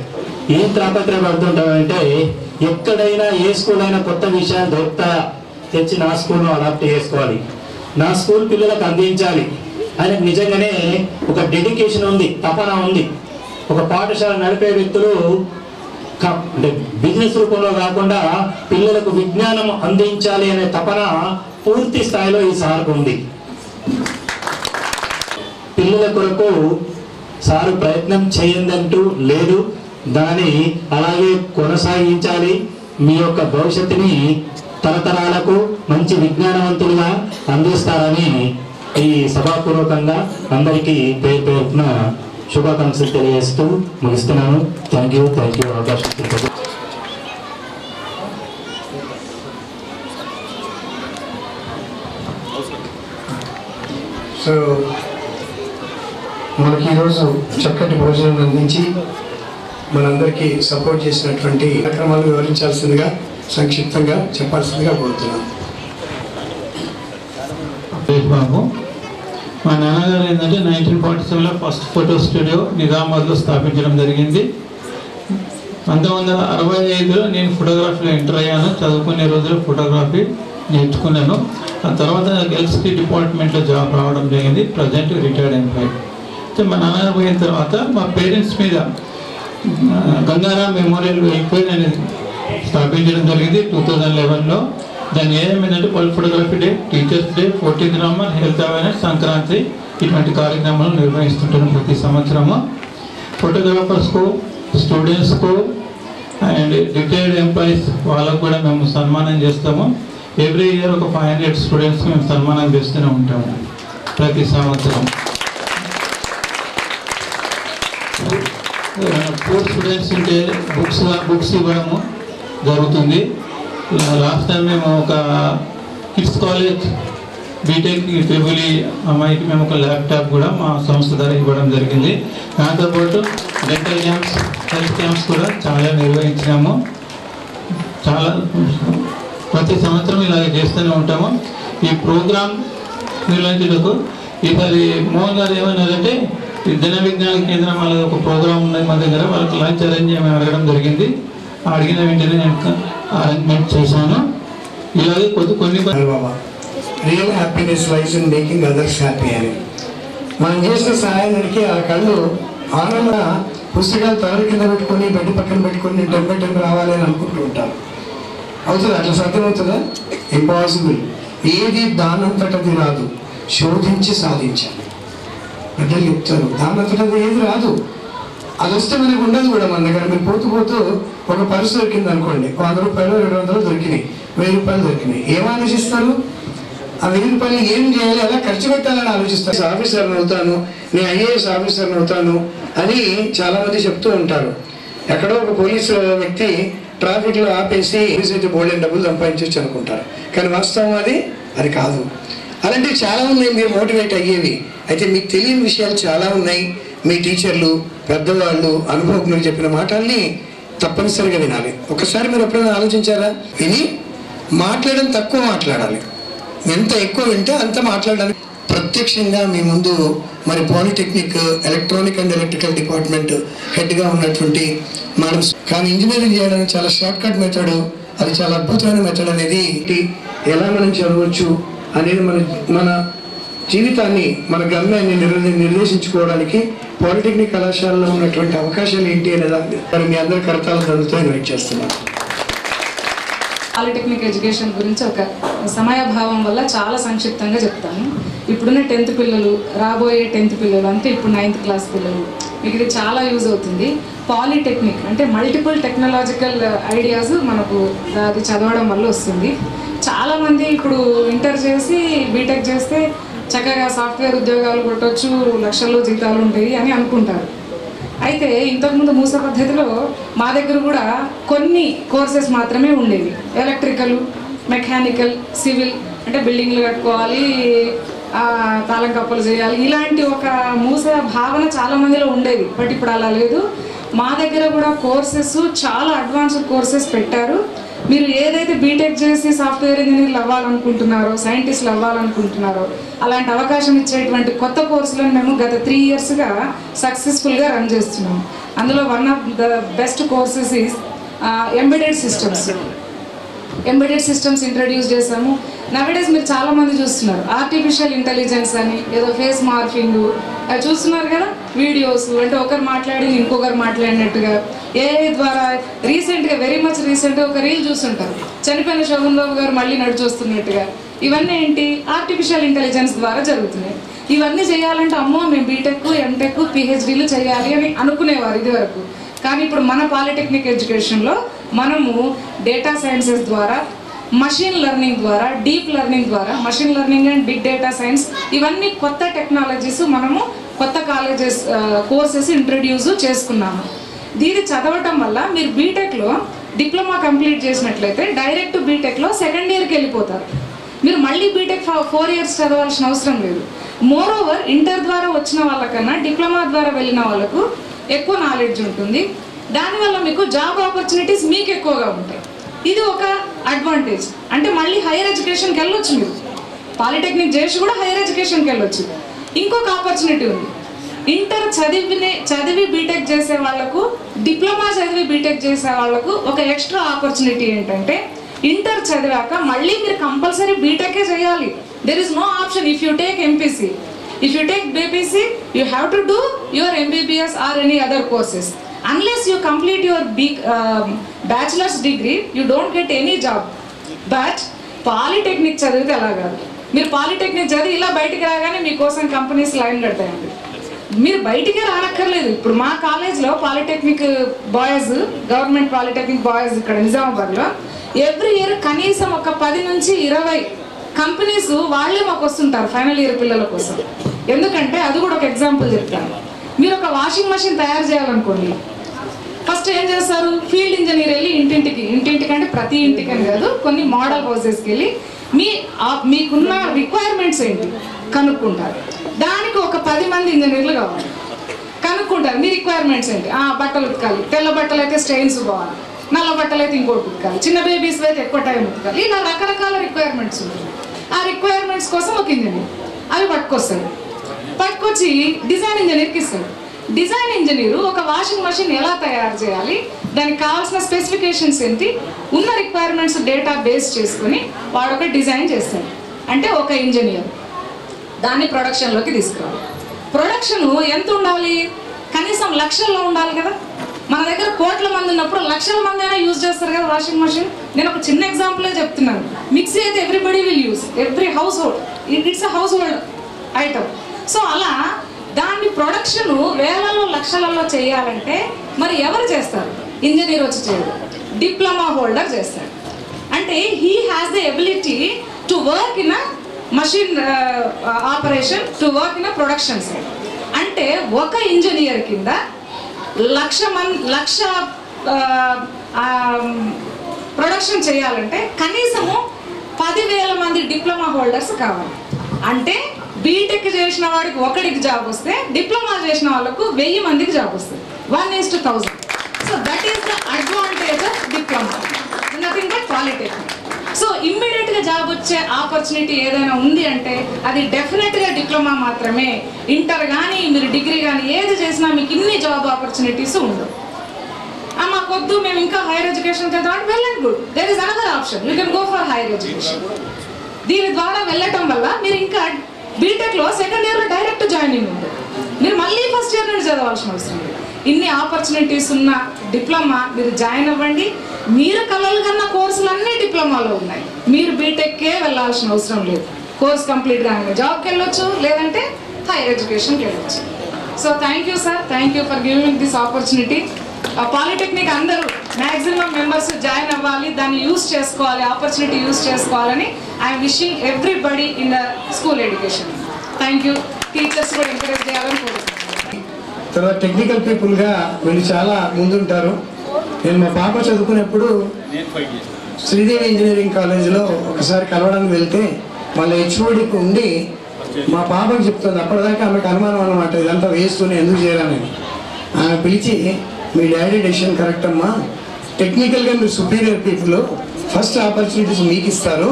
ఏం తాపత్రయపడుతుంటారు అంటే ఎక్కడైనా ఏ స్కూల్ అయినా కొత్త విషయాలు దొరుకుతాయా, తెచ్చి నా స్కూల్లో అడాప్ట్ చేసుకోవాలి, నా స్కూల్ పిల్లలకు అందించాలి. ఆయనకు నిజంగానే ఒక డెడికేషన్ ఉంది, తపన ఉంది. ఒక పాఠశాల నడిపే వ్యక్తులు అంటే బిజినెస్ రూపంలో కాకుండా పిల్లలకు విజ్ఞానం అందించాలి అనే తపన పూర్తి స్థాయిలో ఈ సార్కు ఉంది. పిల్లల కొరకు సారు ప్రయత్నం చేయందంటూ లేదు, దాన్ని అలాగే కొనసాగించాలి. మీ యొక్క భవిష్యత్తుని తరతరాలకు మంచి విజ్ఞానవంతులుగా అందిస్తారని ఈ సభాపూర్వకంగా అందరికీ పేరు పేరున శుభాకాంక్షలు తెలియజేస్తూ ముగిస్తున్నాను. థ్యాంక్ యూ అవకాశం. సో మనకి ఈరోజు చక్కటి భోజనం అందించి మనందరికీ సపోర్ట్ చేసినటువంటి కార్యక్రమాలు వివరించాల్సిందిగా సంక్షిప్తంగా చెప్పాల్సిందిగా కోరుతున్నాను. బాబు, మా నాన్నగారు ఏంటంటే 1947లో ఫస్ట్ ఫోటో స్టూడియో నిజామాబాద్లో స్థాపించడం జరిగింది. 1965లో నేను ఫోటోగ్రఫీలో ఎంటర్ అయ్యాను. చదువుకునే రోజుల్లో ఫోటోగ్రఫీ నేర్చుకున్నాను. ఆ తర్వాత నాకు ఎల్సిటీ డిపార్ట్మెంట్లో జాబ్ రావడం జరిగింది. Present retired employee. అయితే మా నాన్నగారు పోయిన తర్వాత మా పేరెంట్స్ మీద గంగారాం మెమోరియల్ వెల్ఫేర్ అనేది స్థాపించడం జరిగింది 2011లో. దాని ఏమైందంటే world photography day, teachers day, 14th November, health awareness, Sankranti ఇటువంటి కార్యక్రమాలు నిర్వహిస్తుంటాను ప్రతి సంవత్సరము. ఫోటోగ్రాఫర్స్కు, స్టూడెంట్స్కు అండ్ రిటైర్డ్ ఎంప్లాయీస్ వాళ్ళకు కూడా మేము సన్మానం చేస్తాము. ఎవ్రీ ఇయర్ ఒక 500 స్టూడెంట్స్కి మేము సన్మానం చేస్తూనే ఉంటాము ప్రతి సంవత్సరం. పూర్ స్టూడెంట్స్ ఉంటే బుక్స్ ఇవ్వడము జరుగుతుంది. లాస్ట్ టైం మేము ఒక కిడ్స్ కాలేజ్ బీటెక్ ట్రిపుల్ అమ్మాయికి మేము ఒక ల్యాప్టాప్ కూడా మా సంస్థ ద్వారా ఇవ్వడం జరిగింది. దాంతోపాటు డెంటల్ క్యాంప్స్, హెల్త్ క్యాంప్స్ కూడా చాలా నిర్వహించినాము. చాలా ప్రతి సంవత్సరం ఇలాగ చేస్తూనే ఉంటాము. ఈ ప్రోగ్రాం నిర్వహించడానికి ఈసారి మోహన్ గారు ఏమన్నారంటే జన విజ్ఞాన కేంద్రం వాళ్ళ ఒక ప్రోగ్రామ్ ఉన్నది మా దగ్గర, వాళ్ళకి లంచ్ అరేంజ్ చేయమని అడగడం జరిగింది. అడిగిన వెంటనే నేను అరేంజ్మెంట్ చేశాను. ఇలాగే కొన్ని Baba real happiness lies in making others happy అని మనం చేసిన సహాయానికి ఆ కళ్ళు ఆనంద పుస్తకాలు తల కింద పెట్టుకొని బెడ్ పక్కన పెట్టుకొని టెంపర్ రావాలి అని అనుకుంటూ ఉంటారు. అవుతుందా? అట్లా సాధ్యమవుతుందా? ఇంపాసిబుల్. ఏది దానంతటది రాదు, శోధించి సాధించాలి. బిడ్డలు చెప్తారు దానంతటది ఏది రాదు, అది వస్తే మనకు ఉండదు కూడా. మన దగ్గర మీరు పోతూ ఒక పర్సు దొరికింది అనుకోండి, 100 రూపాయలు 200 దొరికినాయి, 1000 రూపాయలు దొరికినాయి, ఏం ఆలోచిస్తారు? ఆ మిగిలిన పనులు ఏం చేయాలి, ఎలా ఖర్చు పెట్టాలని ఆలోచిస్తాను. ఆఫీసర్ని అవుతాను, నేను ఐఏఎస్ ఆఫీసర్ని అవుతాను అని చాలామంది చెప్తూ ఉంటారు. ఎక్కడో ఒక పోలీసు వ్యక్తి ట్రాఫిక్లో ఆపేసి అయితే బోల్డెన్ డబ్బులు సంపాదించవచ్చు అనుకుంటారు, కానీ వాస్తవం అది కాదు. అలాంటివి చాలా ఉన్నాయి మీరు మోటివేట్ అయ్యేవి. అయితే మీకు తెలియని విషయాలు చాలా ఉన్నాయి. మీ టీచర్లు, పెద్దవాళ్ళు, అనుభవజ్ఞులు చెప్పిన మాటల్ని తప్పనిసరిగా వినాలి. ఒకసారి మీరు ఎప్పుడైనా ఆలోచించారా? విని మాట్లాడడం తక్కువ మాట్లాడాలి, ఎంత ఎక్కువ వింటే అంత మాట్లాడాలి. ప్రత్యక్షంగా మీ ముందు మరి polytechnic electronic and electrical department హెడ్గా ఉన్నటువంటి మేడం, కానీ ఇంజనీరింగ్ చేయడానికి చాలా షార్ట్ కట్ మెథడ్, అది చాలా అద్భుతమైన మెథడ్ అనేది ఎలా మనం చదవచ్చు అనేది మన జీవితాన్ని, మన గమ్యాన్ని నిర్దేశించుకోవడానికి పాలిటెక్నిక్ కళాశాలలో ఉన్నటువంటి అవకాశాలు ఏంటి అనేదాన్ని మరి మీ అందరి కరతాల ధరలతో ఇన్వైట్ చేస్తున్నాను. పాలిటెక్నిక్ ఎడ్యుకేషన్ గురించి ఒక సమయాభావం వల్ల చాలా సంక్షిప్తంగా చెప్తాను. ఇప్పుడున్న 10th పిల్లలు, రాబోయే 10th పిల్లలు, అంటే ఇప్పుడు 9th క్లాస్ పిల్లలు, మీకు ఇది చాలా యూజ్ అవుతుంది. పాలిటెక్నిక్ అంటే మల్టిపుల్ టెక్నాలజికల్ ఐడియాస్ మనకు అది చదవడం వల్ల వస్తుంది. చాలామంది ఇప్పుడు ఇంటర్ చేసి బీటెక్ చేస్తే చక్కగా సాఫ్ట్వేర్ ఉద్యోగాలు కొట్టవచ్చు, లక్షల్లో జీతాలు ఉంటాయి అని అనుకుంటారు. అయితే ఇంతకుముందు మూస పద్ధతిలో మా దగ్గర కూడా కొన్ని కోర్సెస్ మాత్రమే ఉండేవి. ఎలక్ట్రికల్, మెకానికల్, సివిల్ అంటే బిల్డింగ్లు కట్టుకోవాలి, తాళం కప్పలు చేయాలి, ఇలాంటి ఒక మూస భావన చాలా మందిలో ఉండేది. బట్ ఇప్పుడు అలా లేదు. మా దగ్గర కూడా కోర్సెస్ చాలా అడ్వాన్స్డ్ కోర్సెస్ పెట్టారు. మీరు ఏదైతే బీటెక్ చేసి సాఫ్ట్వేర్ ఇంజనీర్లు అవ్వాలనుకుంటున్నారో, సైంటిస్టులు అవ్వాలనుకుంటున్నారో, అలాంటి అవకాశం ఇచ్చేటువంటి కొత్త కోర్సులను మేము గత 3 yearsగా సక్సెస్ఫుల్గా రన్ చేస్తున్నాం. అందులో one of the best courses is embedded systems introduce చేసాము. నవేడేస్ మీరు చాలామంది చూస్తున్నారు ఆర్టిఫిషియల్ ఇంటెలిజెన్స్ అని, ఏదో ఫేస్ మార్ఫింగ్ అవి చూస్తున్నారు కదా, వీడియోస్ అంటే ఒకరు మాట్లాడి ఇంకొకరు మాట్లాడినట్టుగా ఏఐ ద్వారా. రీసెంట్గా వెరీ మచ్ రీసెంట్గా ఒక రీల్ చూస్తుంటారు, చనిపోయిన శోభన్ బాబు గారు మళ్ళీ నడిచొస్తున్నట్టుగా. ఇవన్నీ ఏంటి? ఆర్టిఫిషియల్ ఇంటెలిజెన్స్ ద్వారా జరుగుతున్నాయి. ఇవన్నీ చేయాలంటే అమ్మో మేము బీటెక్, ఎంటెక్, పిహెచ్డీలు చేయాలి అని అనుకునేవారు ఇది వరకు. కానీ ఇప్పుడు మన పాలిటెక్నిక్ ఎడ్యుకేషన్లో మనము డేటా సైన్సెస్ ద్వారా, మషిన్ లెర్నింగ్ ద్వారా, డీప్ లెర్నింగ్ ద్వారా, machine learning and big data science, ఇవన్నీ కొత్త టెక్నాలజీస్ మనము కొత్త కాలేజెస్ కోర్సెస్ ఇంట్రడ్యూస్ చేసుకున్నాము. దీన్ని చదవటం వల్ల మీరు బీటెక్లో డిప్లొమా కంప్లీట్ చేసినట్లయితే డైరెక్ట్ బీటెక్లో 2nd yearకి వెళ్ళిపోతారు. మీరు మళ్ళీ బీటెక్ 4 years చదవాల్సిన అవసరం లేదు. మోర్ ఓవర్ ఇంటర్ ద్వారా వచ్చిన వాళ్ళకన్నా డిప్లొమా ద్వారా వెళ్ళిన వాళ్ళకు ఎక్కువ నాలెడ్జ్ ఉంటుంది. దానివల్ల మీకు జాబ్ ఆపర్చునిటీస్ మీకు ఎక్కువగా ఉంటాయి. ఇది ఒక అడ్వాంటేజ్. అంటే మళ్ళీ హైయర్ ఎడ్యుకేషన్కి వెళ్ళొచ్చు, మీరు పాలిటెక్నిక్ చేసి కూడా హైయర్ ఎడ్యుకేషన్కి వెళ్ళొచ్చు. ఇంకొక ఆపర్చునిటీ ఉంది. ఇంటర్ చదివి బీటెక్ చేసే వాళ్లకు, డిప్లొమా చదివి బీటెక్ చేసే వాళ్లకు ఒక ఎక్స్ట్రా ఆపర్చునిటీ ఏంటంటే, ఇంటర్ చదివాక మళ్ళీ మీరు కంపల్సరీ బీటెకే చేయాలి. There is no option if you take MPC. If you take BPC, you have to do your MBBS or any other courses. Unless you complete your bachelor's degree, you don't get any job. But polytechnic చదివితే అలా కాదు. మీరు polytechnic చదివి ఇలా బయటికి రాగానే మీకోసం companies line కడతాయండి. మీరు బయటికే రానక్కర్లేదు. ఇప్పుడు మా కాలేజ్లో polytechnic boys, government polytechnic boys ఇక్కడ నిజామాబాద్లో ఎవ్రీ ఇయర్ కనీసం ఒక 10 నుంచి 20 కంపెనీస్ వాళ్ళే మాకు వస్తుంటారు ఫైనల్ ఇయర్ పిల్లల కోసం. ఎందుకంటే అది కూడా ఒక ఎగ్జాంపుల్ చెప్తాను. మీరు ఒక వాషింగ్ మెషిన్ తయారు చేయాలనుకోండి, ఫస్ట్ ఏం చేస్తారు? ఫీల్డ్ ఇంజనీర్ వెళ్ళి ఇంటింటికి అంటే ప్రతి ఇంటికి అని కాదు, కొన్ని మోడల్ హౌసెస్కి వెళ్ళి మీకున్న రిక్వైర్మెంట్స్ ఏంటి కనుక్కుంటారు. దానికి ఒక 10 మంది ఇంజనీర్లు కావాలి. కనుక్కుంటారు మీ రిక్వైర్మెంట్స్ ఏంటి. బట్టలు ఉతకాలి, తెల్ల బట్టలు అయితే స్టెయిన్స్ పోవాలి, నల్ల బట్టలు అయితే ఇంకోటి ఉతకాలి, చిన్న బేబీస్ అయితే ఎక్కువ టైం ఉతకాలి, ఇలా రకరకాల రిక్వైర్మెంట్స్ ఉంటాయి. ఆ రిక్వైర్మెంట్స్ కోసం ఒక ఇంజనీర్ అవి పట్టుకొచ్చి డిజైన్ ఇంజనీర్కి ఇస్తాడు. డిజైన్ ఇంజనీరు ఒక వాషింగ్ మెషిన్ ఎలా తయారు చేయాలి, దానికి కావాల్సిన స్పెసిఫికేషన్స్ ఏంటి, ఉన్న రిక్వైర్మెంట్స్ డేటా బేస్ చేసుకుని వాడు ఒక డిజైన్ చేస్తాడు. అంటే ఒక ఇంజనీర్ దాన్ని ప్రొడక్షన్లోకి తీసుకురావాలి. ప్రొడక్షన్ ఎంత ఉండాలి? కనీసం లక్షల్లో ఉండాలి కదా. మన దగ్గర కోట్ల మంది ఉన్నప్పుడు లక్షల మంది అయినా యూజ్ చేస్తారు కదా వాషింగ్ మెషిన్. నేను ఒక చిన్న ఎగ్జాంపులే చెప్తున్నాను. మిక్సీ అయితే everybody will use, every house hold, it's a house hold item. So అలా దాన్ని ప్రొడక్షన్ వేలలో లక్షలలో చేయాలంటే మరి ఎవరు చేస్తారు? ఇంజనీర్ వచ్చి చేయడు, డిప్లొమా హోల్డర్ చేస్తాడు. అంటే he has the ability to work in a machine operation to work in production side. అంటే ఒక ఇంజనీర్ కింద 1,00,000 ప్రొడక్షన్ చేయాలంటే కనీసము 10,000 మంది డిప్లొమా హోల్డర్స్ కావాలి. అంటే బీటెక్ చేసిన వాడికి ఒకడికి జాబ్ వస్తే డిప్లొమా చేసిన వాళ్ళకు 1000 మందికి జాబ్ వస్తుంది, 1:1000. So that is the advantage of diploma, nothing but polytechnic. So immediate గా జాబ్ వచ్చే ఆపర్చునిటీ ఏదైనా ఉంది అంటే అది డెఫినెట్ గా డిప్లొమా మాత్రమే. ఇంటర్ కానీ మీరు డిగ్రీ కానీ ఏది చేసినా మీకు ఇన్ని జాబ్ ఆపర్చునిటీస్ ఉండవు. మాకొద్దు మేము ఇంకా హైయర్ ఎడ్యుకేషన్ చేద్దాం, well and good, there is another option, you can go for higher education. దీని ద్వారా వెళ్ళటం వల్ల మీరు ఇంకా బీటెక్ లో సెకండ్ ఇయర్ లో డైరెక్ట్ జాయినింగ్ ఉంది, మీరు మళ్ళీ ఫస్ట్ ఇయర్ నుండి చదవాల్సిన అవసరం లేదు. ఇన్ని ఆపర్చునిటీస్ ఉన్న డిప్లొమా మీరు జాయిన్ అవ్వండి. మీరు కలలు కన్నా కోర్సులన్నీ డిప్లొమాలో ఉన్నాయి, మీరు బీటెక్కే వెళ్ళాల్సిన అవసరం లేదు. కోర్స్ కంప్లీట్ కాగానే జాబ్కి వెళ్ళొచ్చు, లేదంటే హైయర్ ఎడ్యుకేషన్కి వెళ్ళొచ్చు. So thank you sir, thank you for giving this opportunity. Polytechnic అందరూ మ్యాక్సిమం మెంబర్స్ జాయిన్ అవ్వాలి, దాన్ని యూజ్ చేసుకోవాలి, ఆపర్చునిటీ యూజ్ చేసుకోవాలని I'm wishing everybody in the school education. Thank you. Teachers కూడా ఎంకరేజ్ చేయాలని కోరుకుంటున్నాను. తర్వాత టెక్నికల్ పీపుల్గా వీళ్ళు చాలా ముందుంటారు. నేను మా పాప చదువుకునేప్పుడు శ్రీదేవి ఇంజనీరింగ్ కాలేజీలో ఒకసారి కలవడానికి వెళ్తే వాళ్ళ హెచ్ఓడికి ఉండి మా పాపకు చెప్తుంది, అప్పటిదాకా ఆమెకు అనుమానం అనమాట, ఇదంతా వేస్తూనే ఎందుకు చేయాలని. ఆమె పిలిచి, మీ డాడీ డెసిషన్ కరెక్ట్ అమ్మా, టెక్నికల్గా మీరు సుపీరియర్ పీపుల్, ఫస్ట్ ఆపర్చునిటీస్ మీకు ఇస్తారు,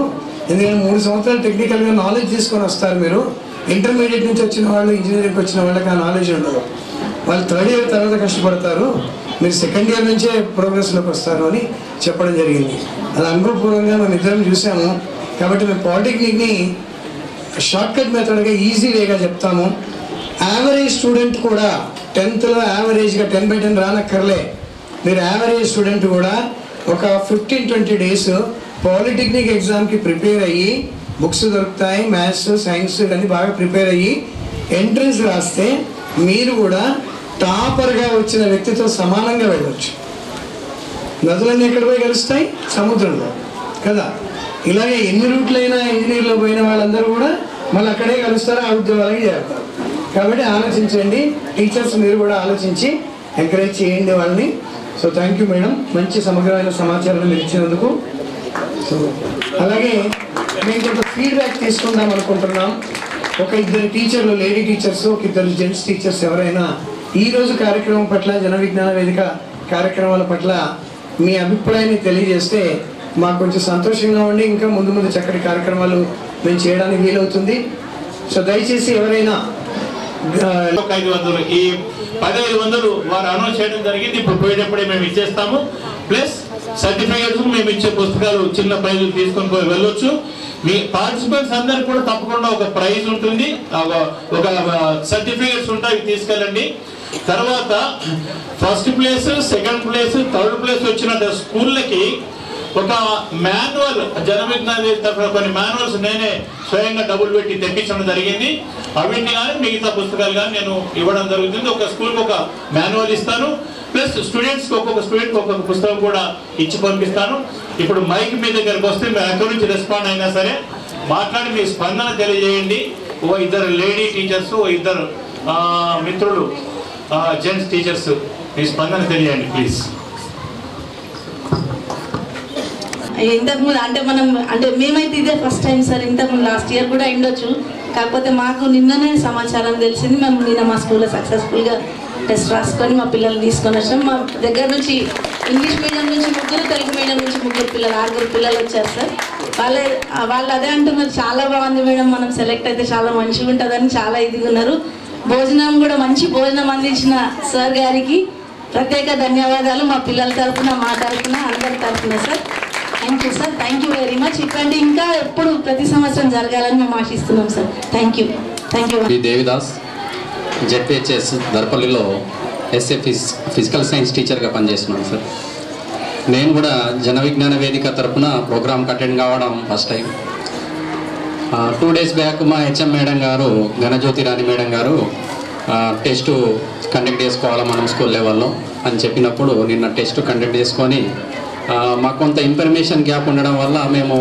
ఎందుకంటే 3 సంవత్సరాలు టెక్నికల్గా నాలెడ్జ్ తీసుకొని వస్తారు. మీరు ఇంటర్మీడియట్ నుంచి వచ్చిన వాళ్ళు, ఇంజనీరింగ్కి వచ్చిన వాళ్ళకి ఆ నాలెడ్జ్ ఉండదు, వాళ్ళు 3rd ఇయర్ తర్వాత కష్టపడతారు, మీరు 2nd ఇయర్ నుంచే ప్రోగ్రెస్లోకి వస్తారు అని చెప్పడం జరిగింది. అది అనుభవపూర్వకంగా మేము ఇద్దరం చూసాము. కాబట్టి మేము పాలిటెక్నిక్ని షార్ట్కట్ మెథడ్గా ఈజీ వేగా చెప్తాము. యావరేజ్ స్టూడెంట్ కూడా 10th యావరేజ్గా 10/10 రానక్కర్లే. మీరు యావరేజ్ స్టూడెంట్ కూడా ఒక 15-20 డేస్ పాలిటెక్నిక్ ఎగ్జామ్కి ప్రిపేర్ అయ్యి, బుక్స్ దొరుకుతాయి, మ్యాథ్స్ సైన్స్ అన్నీ బాగా ప్రిపేర్ అయ్యి ఎంట్రన్స్ రాస్తే మీరు కూడా టాపర్గా వచ్చిన వ్యక్తితో సమానంగా వెళ్ళవచ్చు. నదులన్నీ ఎక్కడ పోయి కలుస్తాయి? సముద్రంలో కదా. ఇలాగే ఎన్ని రూట్లైనా ఇంజనీర్లో పోయిన వాళ్ళందరూ కూడా మళ్ళీ అక్కడే కలుస్తారు, ఆ ఉద్యోగాలకి చేరుతారు. కాబట్టి ఆలోచించండి, టీచర్స్ మీరు కూడా ఆలోచించి ఎంకరేజ్ చేయండి వాళ్ళని. సో థ్యాంక్ యూ మేడం, మంచి సమగ్రమైన సమాచారాన్ని మీరు ఇచ్చినందుకు. సో అలాగే మేము కొంత ఫీడ్బ్యాక్ తీసుకుందాం అనుకుంటున్నాం. ఒక 2 టీచర్లు, లేడీ టీచర్స్, ఒక 2 జెంట్స్ టీచర్స్ ఎవరైనా ఈరోజు కార్యక్రమం పట్ల, జన విజ్ఞాన వేదిక కార్యక్రమాల పట్ల మీ అభిప్రాయాన్ని తెలియజేస్తే మాకు కొంచెం సంతోషంగా ఉండి ఇంకా ముందు ముందు చక్కటి కార్యక్రమాలు మేము చేయడానికి వీలవుతుంది. సో దయచేసి ఎవరైనా 500 ఈ 1500 వారు అనౌన్స్ చేయడం జరిగింది. ఇప్పుడు పోయేటప్పుడే మేము ఇచ్చేస్తాము. ప్లస్ సర్టిఫికేట్స్ మేము ఇచ్చే పుస్తకాలు చిన్న ప్రైజులు తీసుకొని వెళ్ళొచ్చు. మీ పార్టిసిపెంట్స్ అందరికి కూడా తప్పకుండా ఒక ప్రైజ్ ఉంటుంది, ఒక సర్టిఫికేట్స్ ఉంటాయి, తీసుకెళ్ళండి. తర్వాత first place, second place, third place వచ్చిన స్కూళ్ళకి ఒక మాన్యువల్, జన విజ్ఞాన తరఫున కొన్ని మాన్యువల్స్ నేనే స్వయంగా డబ్బులు పెట్టి తెప్పించడం జరిగింది. అవిటిని కానీ మిగతా పుస్తకాలు కానీ నేను ఇవ్వడం జరుగుతుంది. ఒక స్కూల్కి ఒక మాన్యువల్ ఇస్తాను, ప్లస్ స్టూడెంట్స్కి ఒక్కొక్క స్టూడెంట్కి ఒక్కొక్క పుస్తకం కూడా ఇచ్చి పంపిస్తాను. ఇప్పుడు మైక్ మీ దగ్గరకు వస్తే మీరు ఎక్కడి నుంచి రెస్పాండ్ అయినా సరే మాట్లాడి మీ స్పందన తెలియజేయండి. ఓ 2 లేడీ టీచర్స్, ఓ 2 మిత్రులు జెంట్స్ టీచర్స్, మీ స్పందన తెలియండి ప్లీజ్. ఇంతకుముందు అంటే మేమైతే ఇదే ఫస్ట్ టైం సార్. ఇంతకుముందు లాస్ట్ ఇయర్ కూడా అయిండొచ్చు, కాకపోతే మాకు నిన్ననే సమాచారం తెలిసింది. మేము నిన్న మా స్కూల్లో సక్సెస్ఫుల్గా టెస్ట్ రాసుకొని మా పిల్లల్ని తీసుకొని వచ్చాం. మా దగ్గర నుంచి ఇంగ్లీష్ మీడియం నుంచి 3, తెలుగు మీడియం నుంచి 3 పిల్లలు, 6 పిల్లలు వచ్చారు సార్. వాళ్ళు అదే అంటున్నారు, చాలా బాగుంది మేడం, మనం సెలెక్ట్ అయితే చాలా మంచిగా ఉంటుందని చాలా ఇదిగా ఉన్నారు. భోజనం కూడా మంచి భోజనం అందించిన సార్ గారికి ప్రత్యేక ధన్యవాదాలు, మా పిల్లల తరఫున, మా తరఫున, అందరి తరఫున sir. Thank you sir, thank you very much. ఇట్లాంటి ఇంకా ఎప్పుడు ప్రతి సంవత్సరం జరగాలని మేము ఆశిస్తున్నాం sir. Thank you, thank you. Devidas, ZPHS దర్పల్లిలో ఎస్ఏ ఫిజికల్ సైన్స్ టీచర్గా పనిచేస్తున్నాను సార్. నేను కూడా జన విజ్ఞాన వేదిక తరఫున ప్రోగ్రామ్కి అటెండ్ కావడం ఫస్ట్ టైం. 2 డేస్ బ్యాక్ మా హెచ్ఎం మేడం గారు, ఘనజ్యోతి రాణి మేడం గారు టెస్ట్ కండక్ట్ చేసుకోవాలా మనం స్కూల్ లెవెల్లో అని చెప్పినప్పుడు నిన్న టెస్ట్ కండక్ట్ చేసుకొని మాకు కొంత ఇన్ఫర్మేషన్ గ్యాప్ ఉండడం వల్ల మేము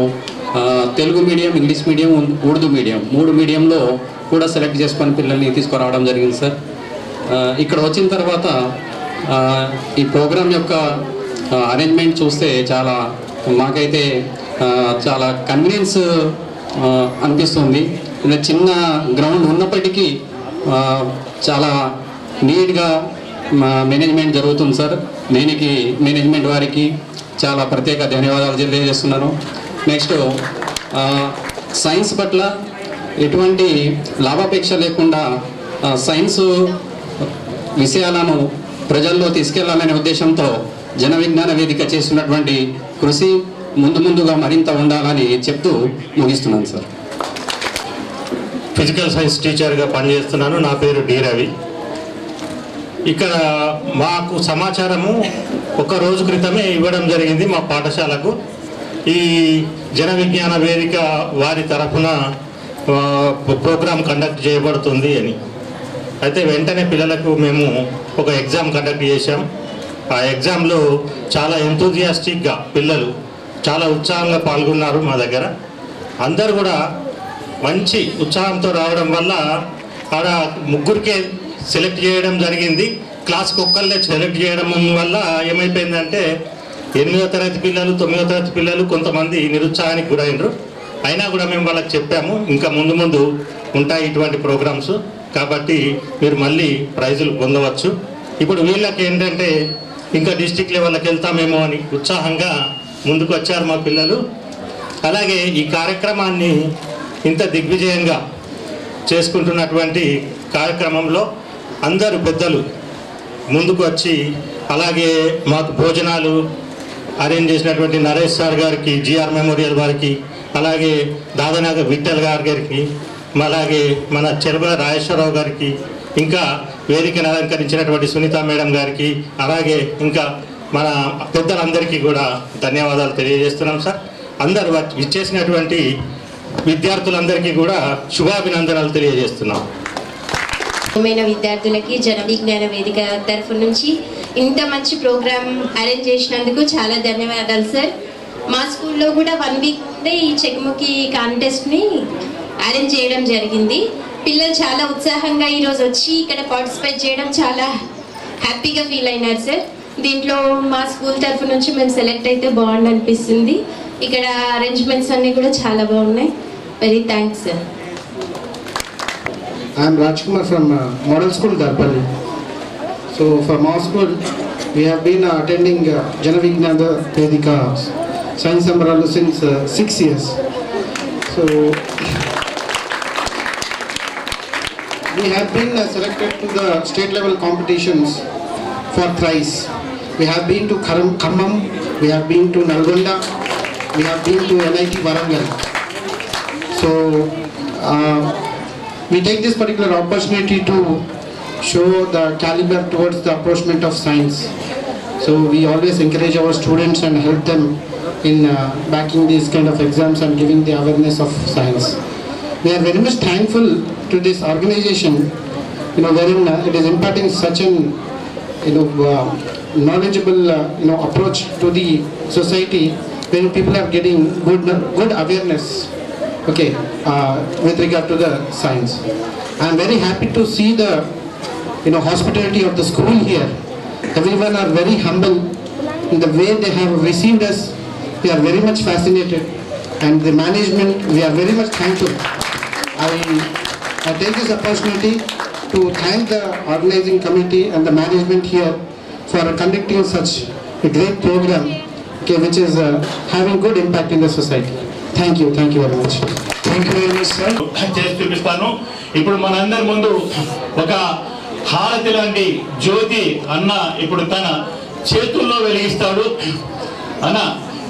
Telugu medium, English medium, Urdu medium 3 మీడియంలో కూడా సెలెక్ట్ చేసుకొని పిల్లల్ని తీసుకురావడం జరిగింది సార్. ఇక్కడ వచ్చిన తర్వాత ఈ ప్రోగ్రాం యొక్క అరేంజ్మెంట్ చూస్తే మాకైతే చాలా కన్వీనియన్స్ అనిపిస్తుంది. చిన్న గ్రౌండ్ ఉన్నప్పటికీ చాలా నీట్గా మేనేజ్మెంట్ జరుగుతుంది సార్. దీనికి మేనేజ్మెంట్ వారికి చాలా ప్రత్యేక ధన్యవాదాలు తెలియజేస్తున్నాను. నెక్స్ట్, సైన్స్ పట్ల ఎటువంటి లాభాపేక్ష లేకుండా సైన్స్ విషయాలను ప్రజల్లో తీసుకెళ్లాలనే ఉద్దేశంతో జన విజ్ఞాన వేదిక చేస్తున్నటువంటి కృషి ముందుగా మరింత ఉండాలని చెప్తూ ముగిస్తున్నాను సార్. ఫిజికల్ సైన్స్ టీచర్గా పనిచేస్తున్నాను. నా పేరు డి రవి. ఇక్కడ మాకు సమాచారము 1 రోజు క్రితమే ఇవ్వడం జరిగింది మా పాఠశాలకు. ఈ జన విజ్ఞాన వేదిక వారి తరఫున ప్రోగ్రాం కండక్ట్ చేయబడుతుంది అని. అయితే వెంటనే పిల్లలకు మేము ఒక ఎగ్జామ్ కండక్ట్ చేశాం. ఆ ఎగ్జామ్లో చాలా ఎంతూజియాస్టిక్గా పిల్లలు చాలా ఉత్సాహంగా పాల్గొన్నారు. మా దగ్గర అందరూ కూడా మంచి ఉత్సాహంతో రావడం వల్ల ఆడ 3కే సెలెక్ట్ చేయడం జరిగింది. క్లాస్కి ఒక్కళ్ళే సెలెక్ట్ చేయడం వల్ల ఏమైపోయిందంటే 8వ తరగతి పిల్లలు, 9వ తరగతి పిల్లలు కొంతమంది నిరుత్సాహానికి గురైనరు. అయినా కూడా మేము వాళ్ళకి చెప్పాము, ఇంకా ముందు ఉంటాయి ఇటువంటి ప్రోగ్రామ్స్, కాబట్టి మీరు మళ్ళీ ప్రైజులు పొందవచ్చు. ఇప్పుడు వీళ్ళకి ఏంటంటే ఇంకా డిస్ట్రిక్ట్ లెవెల్కి వెళ్తామేమో అని ఉత్సాహంగా ముందుకు వచ్చారు మా పిల్లలు. అలాగే ఈ కార్యక్రమాన్ని ఇంత దిగ్విజయంగా చేసుకుంటున్నటువంటి కార్యక్రమంలో అందరూ పెద్దలు ముందుకు వచ్చి, అలాగే మాకు భోజనాలు అరేంజ్ చేసినటువంటి నరేష్ సార్ గారికి, జిఆర్ మెమోరియల్ వారికి, అలాగే దాదానగర్ విఠల్ గారికి, అలాగే మన చెరుబల రాజేశ్వరరావు గారికి, ఇంకా వేదికను అలంకరించినటువంటి సునీత మేడం గారికి, అలాగే ఇంకా మన పెద్దలందరికీ కూడా ధన్యవాదాలు తెలియజేస్తున్నాం సార్. అందరూ ఇచ్చేసినటువంటి విద్యార్థులందరికీ కూడా శుభాభినందనలు తెలియజేస్తున్నాం. విద్యార్థులకి జన విజ్ఞాన వేదిక తరఫు నుంచి ఇంత మంచి ప్రోగ్రామ్ అరేంజ్ చేసినందుకు చాలా ధన్యవాదాలు సార్. మా స్కూల్లో కూడా 1 వీక్ ముందే ఈ చెక్ముఖి కాంటెస్ట్ని అరేంజ్ చేయడం జరిగింది. పిల్లలు చాలా ఉత్సాహంగా ఈరోజు వచ్చి ఇక్కడ పార్టిసిపేట్ చేయడం చాలా హ్యాపీగా ఫీల్ అయినారు సార్. దీంట్లో మా స్కూల్ తరఫు నుంచి మేము సెలెక్ట్ అయితే బాగుంది అనిపిస్తుంది. ఇక్కడ అరేంజ్మెంట్స్ అన్నీ కూడా చాలా బాగున్నాయి. Very thanks sir. I am Rajkumar from Model School Darpalli. So from our school we have been attending Jana Vijnana Vedika Science Sambaralo since 6 years. So we have been selected to the state level competitions for thrice. We have been to Khammam, we have been to Nalgonda, we have been to NIT Warangal. So we take this particular opportunity to show the caliber towards the approachment of science. So we always encourage our students and help them in backing these kind of exams and giving the awareness of science. We are very much thankful to this organization, wherein it is imparting such an knowledgeable approach to the society, where people are getting good awareness. Okay, with regard to the science, I am very happy to see the hospitality of the school here. Everyone are very humble in the way they have received us. We are very much fascinated, and the management, we are very much thankful. I take this opportunity to thank the organizing committee and the management here for conducting such a great program, okay, which is having good impact in the society. Thank you very much. Thank you very much, sir. చేసి చూపిస్తాను. ఇప్పుడు మనందరి ముందు ఒక హారతి లాంటి జ్యోతి అన్న ఇప్పుడు తన చేతుల్లో వెలిగిస్తాడు. అన్న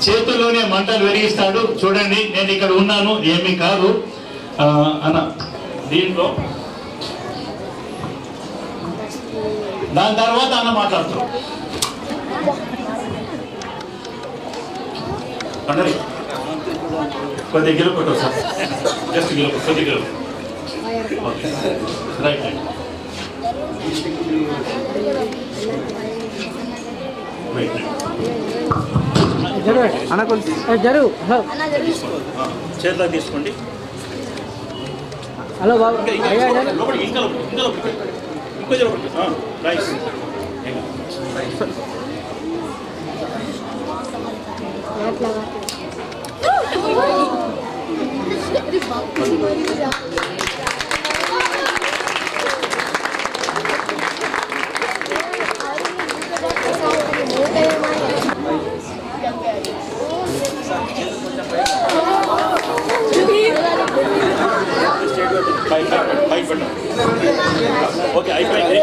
చేతుల్లోనే మంటలు వెలిగిస్తాడు. చూడండి, నేను ఇక్కడ ఉన్నాను, ఏమీ కాదు అన్న. దీంట్లో దాని తర్వాత అన్న మాట్లాడుతాడు. కొద్దిగా గెలుపు సార్, జస్ట్ గెలుపు, కొద్దిగా గెలుపు. రైట్ రైట్ రైట్ రైట్ చేతిలో తీసుకోండి. హలో బాబు రైస్ ఓకే అయిపోయింది.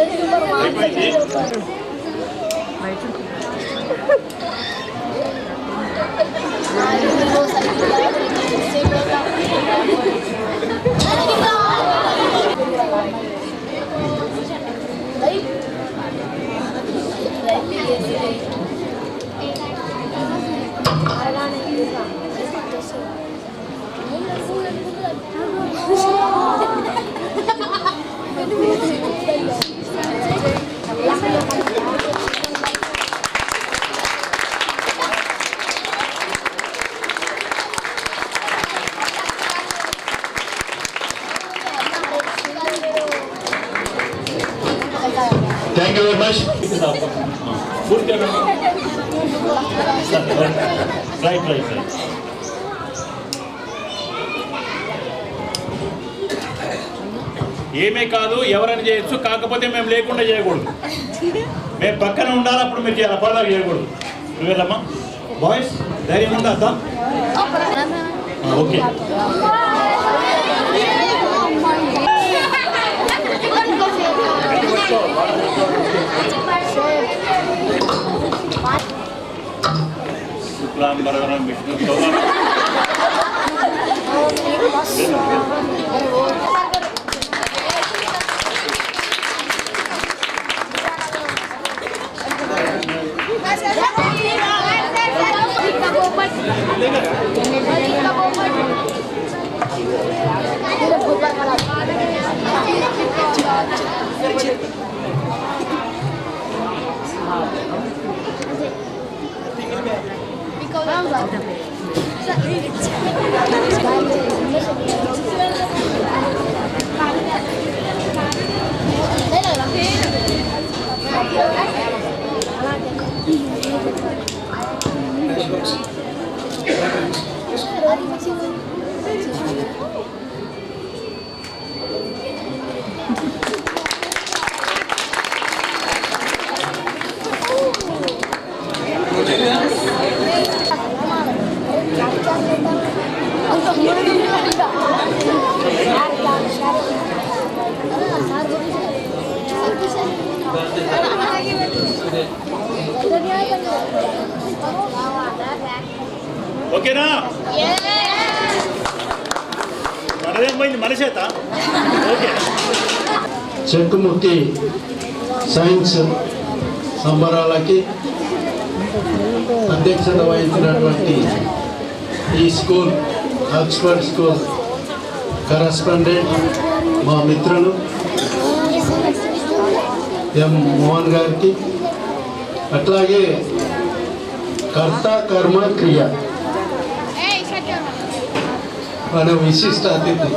Thank you very much. Right. ఏమే కాదు, ఎవరైనా చేయొచ్చు, కాకపోతే మేము లేకుండా చేయకూడదు. మేము పక్కన ఉండాలి, అప్పుడు మీరు చేయాలి, అప్పటిలాగా చేయకూడదు. నువ్వేదమ్మా బాయ్స్ ధైర్యం ఉందా? ఓకే శుక్లాంబరధరం విష్ణు ఓకేనా? మనదేమైంది మన చేత? ఓకే. చెక్కుముక్కి సైన్స్ సంబరాలకి అధ్యక్షత వహించినటువంటి ఈ స్కూల్ ఆక్స్ఫర్డ్ స్కూల్ కరస్పాండెంట్ మా మిత్రులు ఎం మోహన్ గారికి, అట్లాగే కర్త కర్మ క్రియ మన విశిష్ట అతిథి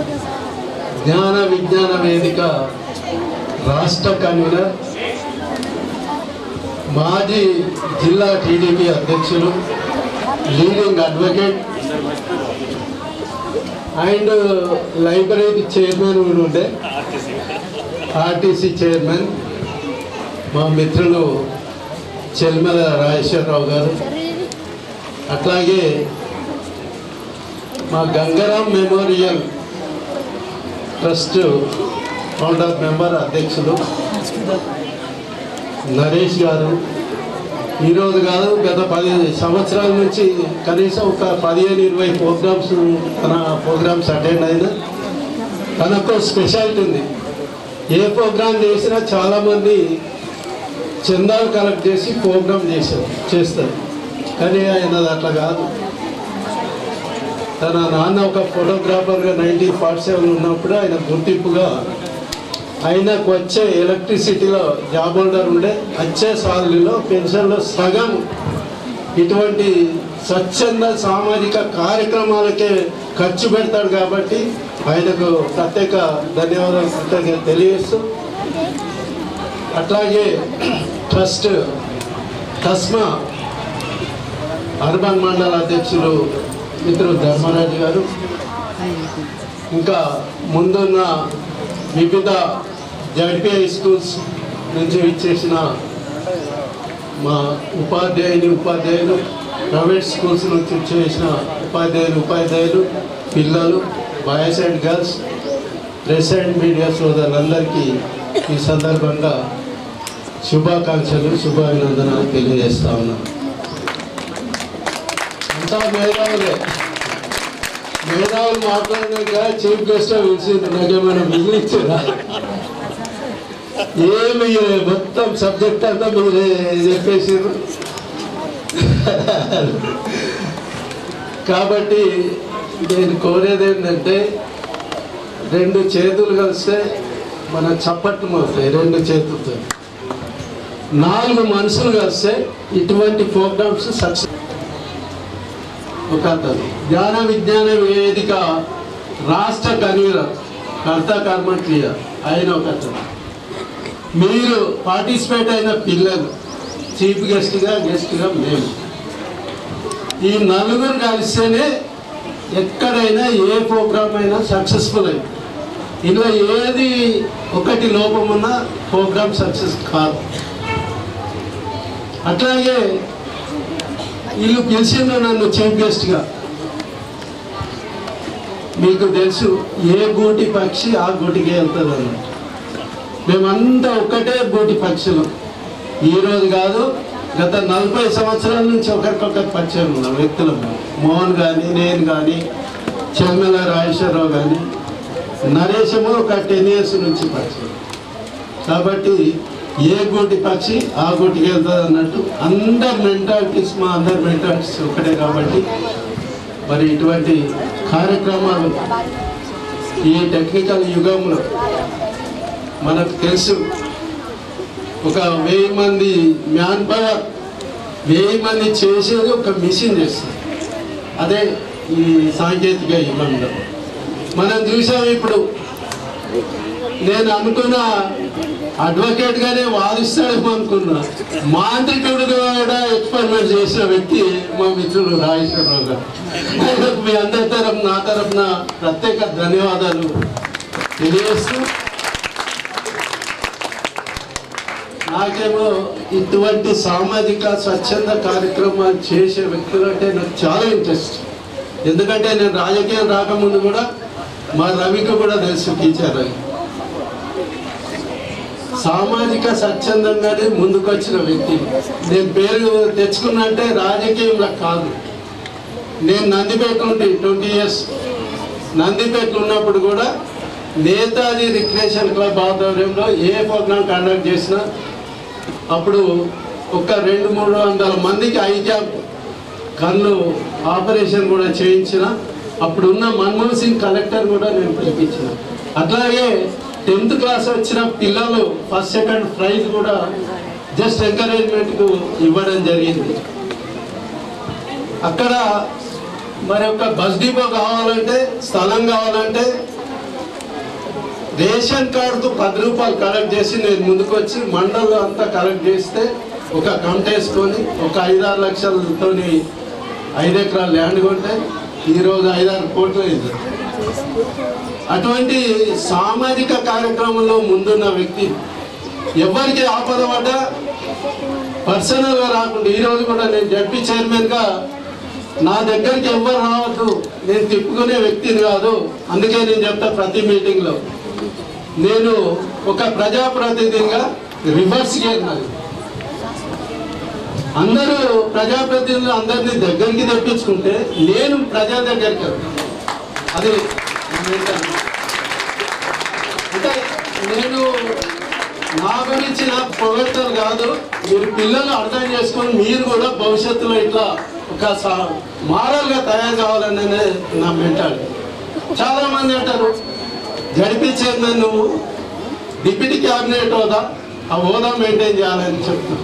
జ్ఞాన విజ్ఞాన వేదిక రాష్ట్ర కన్వీనర్, మాజీ జిల్లా టీడీపీ అధ్యక్షులు, leading advocate and library chairman కూడా ఉండే, ఆర్టీసీ చైర్మన్ మా మిత్రులు చెల్మెల రాజేశ్వరరావు గారు, అట్లాగే మా Gangaram memorial trust founder member అధ్యక్షులు నరేష్ గారు, ఈరోజు కాదు గత 10 సంవత్సరాల నుంచి కనీసం ఒక 15-20 ప్రోగ్రామ్స్ అటెండ్ అయినా తనకు స్పెషాలిటీ ఉంది. ఏ ప్రోగ్రామ్ చేసినా చాలామంది చందాలు కలెక్ట్ చేసి ప్రోగ్రామ్ చేస్తారు, కానీ ఆయన అట్లా కాదు. తన నాన్న ఒక ఫోటోగ్రాఫర్గా 1947 ఉన్నప్పుడు ఆయన గుర్తింపుగా ఆయనకు వచ్చే ఎలక్ట్రిసిటీలో జాబ్ హోల్డర్ ఉండే, వచ్చే సాలరీలో పెన్షన్లో సగం ఇటువంటి స్వచ్ఛంద సామాజిక కార్యక్రమాలకే ఖర్చు పెడతాడు కాబట్టి ఆయనకు ప్రత్యేక ధన్యవాదాలు కృతజ్ఞత తెలియజేస్తూ, అట్లాగే ట్రస్ట్ టస్మా అర్బన్ మండల అధ్యక్షులు మిత్రులు ధర్మరాజు గారు, ఇంకా ముందున్న వివిధ జడ్పీఐ స్కూల్స్ నుంచి ఇచ్చేసిన మా ఉపాధ్యాయులు, ప్రైవేట్ స్కూల్స్ నుంచి చేసిన ఉపాధ్యాయులు, పిల్లలు, boys and girls, press and media సోదరులందరికీ ఈ సందర్భంగా శుభాకాంక్షలు, శుభాభినందనలు తెలియజేస్తా ఉన్నాను. అంతా మేధావులు మాట్లాడినాక చీఫ్ గెస్ట్ పిలిచింది, నాకేమైనా మిగిలిచ్చారా? ఏమి మొత్తం సబ్జెక్ట్ అంతా మీరే చెప్పేసారు. కాబట్టి నేను కోరేది ఏంటంటే, రెండు చేతులు కలిస్తే మన చప్పట్లు మోస్తాయి. రెండు చేతులతో 4 మనసులు కలిస్తే ఇటువంటి ప్రోగ్రామ్స్ సక్సెస్. ఒక అతను జ్ఞాన విజ్ఞాన వేదిక రాష్ట్ర కన్వీనర్ కర్త కర్మక్రియ ఆయన ఒక అతను. మీరు పార్టిసిపేట్ అయిన పిల్లలు, చీఫ్ గెస్ట్గా మేము, ఈ 4 కలిస్తేనే ఎక్కడైనా ఏ ప్రోగ్రామ్ అయినా సక్సెస్ఫుల్ అయింది. ఇలా ఏది ఒకటి లోపం ఉన్నా ప్రోగ్రామ్ సక్సెస్ కాదు. అట్లాగే వీళ్ళు పిలిచిందో నన్ను చీఫ్ గెస్ట్గా. మీకు తెలుసు, ఏ గూటి పక్షి ఆ గూటికి వెళ్తుంది అన్నట్టు. మేమంతా ఒకటే గూటి పక్షులు. ఈరోజు కాదు, గత 40 సంవత్సరాల నుంచి ఒకరికొకరు పరిచయం ఉన్నాం వ్యక్తులం. మోహన్ కానీ, నేను కానీ, చెమ్మెల రాజేశ్వరరావు కానీ, నరేశము ఒక 10 years నుంచి పరిచయం. కాబట్టి ఏ గూటి పక్షి ఆ గూటికి వెళ్తుంది అన్నట్టు అందరి మెంటాలిటీస్, మా అందరి మెంటాలిటీస్ ఒకటే. కాబట్టి మరి ఇటువంటి కార్యక్రమాలు ఈ టెక్నికల్ యుగంలో మనకు తెలుసు, ఒక 1000 మంది మ్యాన్ పవర్, 1000 మంది చేసేది ఒక మిషన్ చేస్తుంది. అదే ఈ సాంకేతిక యుగంలో మనం చూసాం. ఇప్పుడు నేను అనుకున్న అడ్వకేట్గానే వాదిస్తాడేమో అనుకున్నా, మాంత్రికుడు కూడా ఎక్స్పెరిమెంట్ చేసిన వ్యక్తి మా మిత్రులు రాజేశ్వరరావు గారు. ఆయనకు మీ అందరి తరఫున, నా తరఫున ప్రత్యేక ధన్యవాదాలు తెలియజేస్తూ, నాకేమో ఇటువంటి సామాజిక స్వచ్ఛంద కార్యక్రమాలు చేసే వ్యక్తులు అంటే నాకు చాలా ఇంట్రెస్ట్. ఎందుకంటే నేను రాజకీయం రాకముందు కూడా మా రవికి కూడా తెలుసు, టీచర్ అని. సామాజిక స్వచ్ఛందంగానే ముందుకొచ్చిన వ్యక్తి. నేను పేరు తెచ్చుకున్నా అంటే రాజకీయంలో కాదు. నేను నందిపేట నుండి 20 years నందిపేట ఉన్నప్పుడు కూడా నేతాజీ రిక్రియేషన్ క్లబ్ ఆధ్వర్యంలో ఏ ప్రోగ్రాం కండక్ట్ చేసినా అప్పుడు ఒక 200-300 మందికి ఐక్యాప్ కళ్ళు ఆపరేషన్ కూడా చేయించిన. అప్పుడున్న మన్మోహన్ సింగ్ కలెక్టర్ కూడా నేను పిలిపించిన. అట్లాగే 10th class వచ్చిన పిల్లలు ఫస్ట్ సెకండ్ ప్రైజ్ కూడా జస్ట్ ఎంకరేజ్మెంట్కు ఇవ్వడం జరిగింది. అక్కడ మరి ఒక బస్ డిపో కావాలంటే, స్థలం కావాలంటే రేషన్ కార్డుతో 10 రూపాయలు కలెక్ట్ చేసి నేను ముందుకు వచ్చి మండలంలో అంతా కలెక్ట్ చేస్తే ఒక కమిటీ వేసుకొని ఒక 5-6 లక్షలతో 5 ఎకరాల ల్యాండ్ కొంటే ఈరోజు 5-6 కోట్లు అయింది. అటువంటి సామాజిక కార్యక్రమంలో ముందున్న వ్యక్తి. ఎవరికి ఆపద పడ్డా పర్సనల్గా రాకుండా, ఈరోజు కూడా నేను జడ్పీ చైర్మన్గా నా దగ్గరికి ఎవరు రావద్దు, నేను తిప్పుకునే వ్యక్తిని కాదు. అందుకే నేను చెప్తా ప్రతి మీటింగ్లో, నేను ఒక ప్రజాప్రతినిధిగా రివర్స్ చేయాలి. అందరూ ప్రజాప్రతినిధులు అందరినీ దగ్గరికి తెప్పించుకుంటే నేను ప్రజల దగ్గరికి వెళ్తాను. అది అంటే నేను నా గురించి నాకు పొగడ్తలు కాదు, మీరు పిల్లలు అర్థం చేసుకొని మీరు కూడా భవిష్యత్తులో ఇట్లా ఒక మారల్గా తయారు కావాలనే నా మెంటాలిటీ. చాలామంది అంటారు, జడ్పీ చైర్మన్ నువ్వు డిప్యూటీ క్యాబినెట్ హోదా, ఆ హోదా మెయింటైన్ చేయాలని చెప్తా.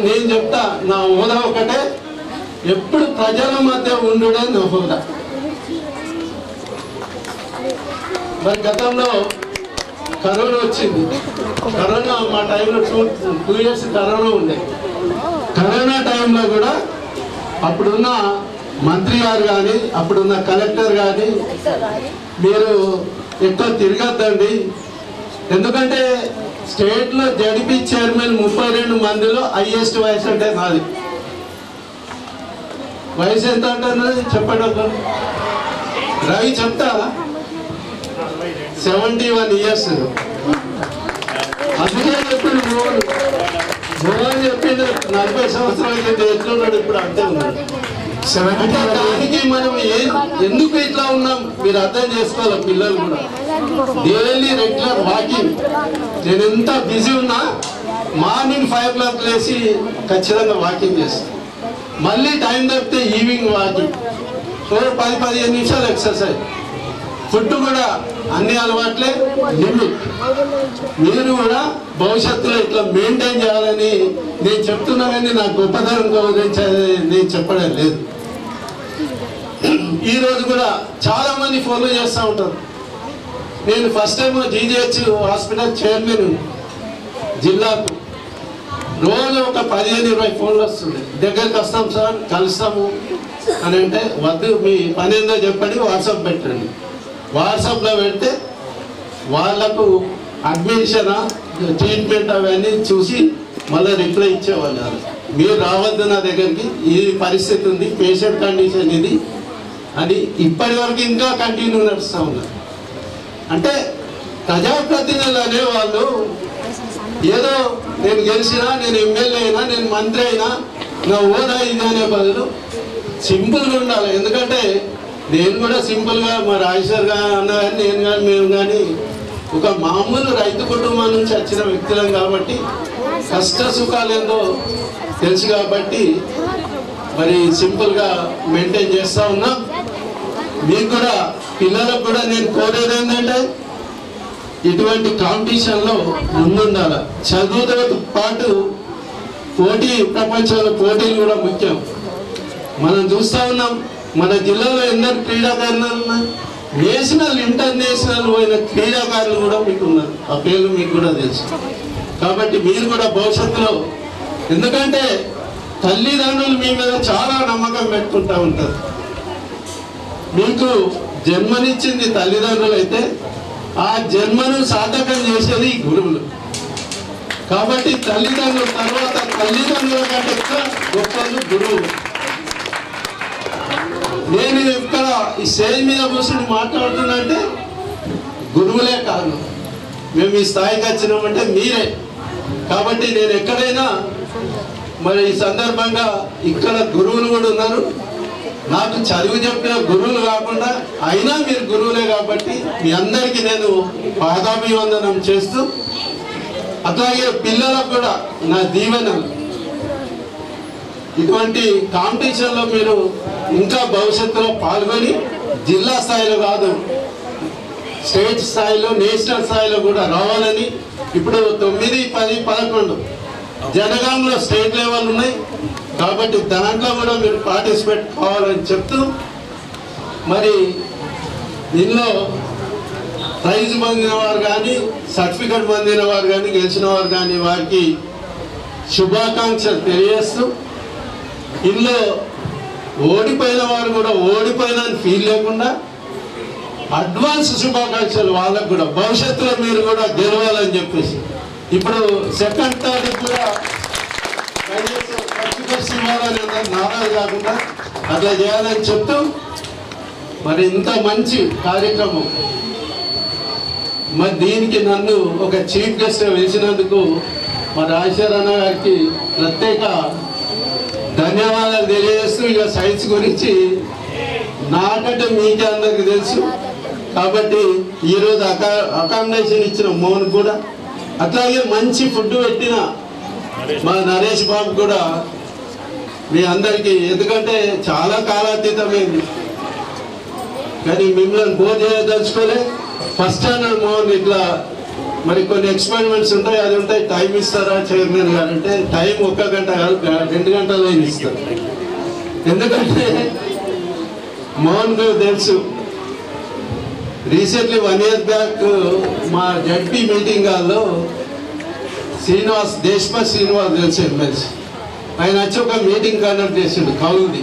నేను చెప్తా, నా హోదా ఒకటే, ఎప్పుడు ప్రజల మధ్య ఉండుడే నా హోదా. మరి గతంలో కరోనా వచ్చింది. కరోనా మా టైంలో టూ ఇయర్స్ కరోనా ఉండే. కరోనా టైంలో కూడా అప్పుడున్న మంత్రి గారు కానీ అప్పుడున్న కలెక్టర్ కానీ మీరు ఎక్కువ తిరగద్దండి, ఎందుకంటే స్టేట్లో జడిపి చైర్మన్ 32 మందిలో హైయెస్ట్ వయసు అంటే నాది. వయసు ఎంత అంటున్నది చెప్పండి ఒకరు. రవి చెప్తా 71 ఇయర్స్. అందుకే చెప్పిండు మోహన్ చెప్పిండు 40 సంవత్సరాల కింద ఎట్లున్నాడు ఇప్పుడు అంతే ఉన్నాడు. అంటే దానికి మనం ఎందుకు ఇట్లా ఉన్నాం మీరు అర్థం చేసుకోవాలి. పిల్లలు కూడా డైలీ రెగ్యులర్ వాకింగ్. నేను ఎంత బిజీ ఉన్నా మార్నింగ్ 5 o'clock లేచి ఖచ్చితంగా వాకింగ్ చేస్తాను. మళ్ళీ టైం దొరికితే ఈవినింగ్ వాకింగ్, 10-15 నిమిషాలు ఎక్సర్సైజ్. ఫుడ్ కూడా అన్ని అలవాట్లే లిమిట్. మీరు కూడా భవిష్యత్తులో ఇట్లా మెయింటైన్ చేయాలని నేను చెప్తున్నా, కానీ నాకు గొప్పతనం గురించి నేను చెప్పడం లేదు. ఈరోజు కూడా చాలా మంది ఫోన్లు చేస్తూ ఉంటారు. నేను first time GGH hospital chairman జిల్లాకు రోజు ఒక 15-20 ఫోన్లు వస్తుంది. దగ్గరికి వస్తాం సార్, కలుస్తాము అని అంటే వద్దు, మీ పని ఏందో చెప్పండి, వాట్సాప్ పెట్టండి. వాట్సాప్లో పెడితే వాళ్ళకు అడ్మిషన్ ట్రీట్మెంట్ అవన్నీ చూసి మళ్ళీ రిప్లై ఇచ్చేవాళ్ళు. మీరు రావద్దు నా దగ్గరికి, ఈ పరిస్థితి ఉంది, పేషెంట్ కండిషన్ ఇది అని ఇప్పటి వరకు ఇంకా కంటిన్యూ నడుస్తూ ఉన్నారు. అంటే ప్రజాప్రతినిధులు అనేవాళ్ళు ఏదో నేను గెలిచినా, నేను ఎమ్మెల్యే అయినా, నేను మంత్రి అయినా, నా హోదా ఇది అనే బదులు సింపుల్గా ఉండాలి. ఎందుకంటే నేను కూడా సింపుల్గా మా రాజేశ్వర్ గారు అన్న కానీ నేను కానీ మేము కానీ ఒక మామూలు రైతు కుటుంబం నుంచి వచ్చిన వ్యక్తులం కాబట్టి కష్ట సుఖాలు ఏందో తెలుసు కాబట్టి మరి సింపుల్గా మెయింటైన్ చేస్తూ ఉన్నాం. మీకు కూడా పిల్లలకు కూడా నేను కోరేది ఏంటంటే ఇటువంటి కాంపిటీషన్లో ముందుండాలి. చదువుతో పాటు పోటీ, ప్రపంచంలో పోటీలు కూడా ముఖ్యం. మనం చూస్తూ ఉన్నాం మన జిల్లాలో ఎందరు క్రీడాకారులు ఉన్నారు. నేషనల్ ఇంటర్నేషనల్ పోయిన క్రీడాకారులు కూడా మీకు ఉన్నారు. ఆ పేర్లు మీకు కూడా తెలుసు. కాబట్టి మీరు కూడా భవిష్యత్తులో, ఎందుకంటే తల్లిదండ్రులు మీ మీద చాలా నమ్మకం పెట్టుకుంటూ ఉంటారు. మీకు జన్మనిచ్చింది తల్లిదండ్రులు అయితే ఆ జన్మను సార్థకం చేసేది గురువులు. కాబట్టి తల్లిదండ్రుల తర్వాత తల్లిదండ్రుల కంటే ఎక్కువ గొప్పలు గురువులు. నేను ఇక్కడ ఈ స్టేజ్ మీద కూర్చొని మాట్లాడుతున్నా అంటే గురువులే కాదు, మేము ఈ స్థాయికి వచ్చినామంటే మీరే. కాబట్టి నేను ఎక్కడైనా మరి ఈ సందర్భంగా ఇక్కడ గురువులు కూడా ఉన్నారు. నాకు చదువు చెప్పిన గురువులు కాకుండా అయినా మీరు గురువులే కాబట్టి మీ అందరికీ నేను పాదాభివందనం చేస్తూ, అట్లాగే పిల్లలకు కూడా నా దీవెనలు. ఇటువంటి కాంపిటీషన్లో మీరు ఇంకా భవిష్యత్తులో పాల్గొని జిల్లా స్థాయిలో కాదు స్టేట్ స్థాయిలో, నేషనల్ స్థాయిలో కూడా రావాలని. ఇప్పుడు 9, 10, 11 జనగాంలో స్టేట్ లెవెల్ ఉన్నాయి కాబట్టి దాంట్లో కూడా మీరు పార్టిసిపేట్ కావాలని చెప్తూ, మరి దీనిలో ప్రైజ్ పొందిన వారు కానీ, సర్టిఫికెట్ పొందిన వారు కానీ, గెలిచిన వారు కానీ వారికి శుభాకాంక్షలు తెలియజేస్తూ, ఇందులో ఓడిపోయిన వారు కూడా ఓడిపోయిన ఫీల్ లేకుండా అడ్వాన్స్ శుభాకాంక్షలు వాళ్ళకు కూడా, భవిష్యత్తులో మీరు కూడా గెలవాలని చెప్పేసి. ఇప్పుడు సెకండ్ థర్డ్ కూడా సర్టిఫికెట్స్ ఇవ్వాలని నారాజు కాకుండా అట్లా చేయాలని చెప్తూ, మరి ఇంత మంచి కార్యక్రమం, మరి దీనికి నన్ను ఒక చీఫ్ గెస్ట్ పిలిచినందుకు మా రాజేశ్వర అన్న గారికి ప్రత్యేక ధన్యవాదాలు తెలియజేస్తూ, ఇక సైన్స్ గురించి నాకంటే మీకే అందరికి తెలుసు కాబట్టి ఈరోజు అకామిడేషన్ ఇచ్చిన మోహన్ కూడా, అట్లాగే మంచి ఫుడ్ పెట్టిన మా నరేష్ బాబు కూడా మీ అందరికీ, ఎందుకంటే చాలా కాలాతీతమైంది కానీ మిమ్మల్ని బోర్ చేయదలుచుకోలే. ఫస్ట్ ఛానల్ మోహన్ ఇట్లా మరి కొన్ని ఎక్స్పెరిమెంట్స్ ఉంటాయి, అది ఉంటాయి, టైం ఇస్తారా చైర్మన్ గారు అంటే టైం 1 గంట కాదు 2 గంటలు ఇస్తారు. ఎందుకంటే మోహన్ గారు తెలుసు, రీసెంట్లీ 1 year బ్యాక్ మా జడ్పీ మీటింగ్ హాల్లో దేశపతి శ్రీనివాస్ తెలుసు ఎమ్మెల్సీ, ఆయన వచ్చి ఒక మీటింగ్ కండక్ట్ చేసిండు కౌలుది.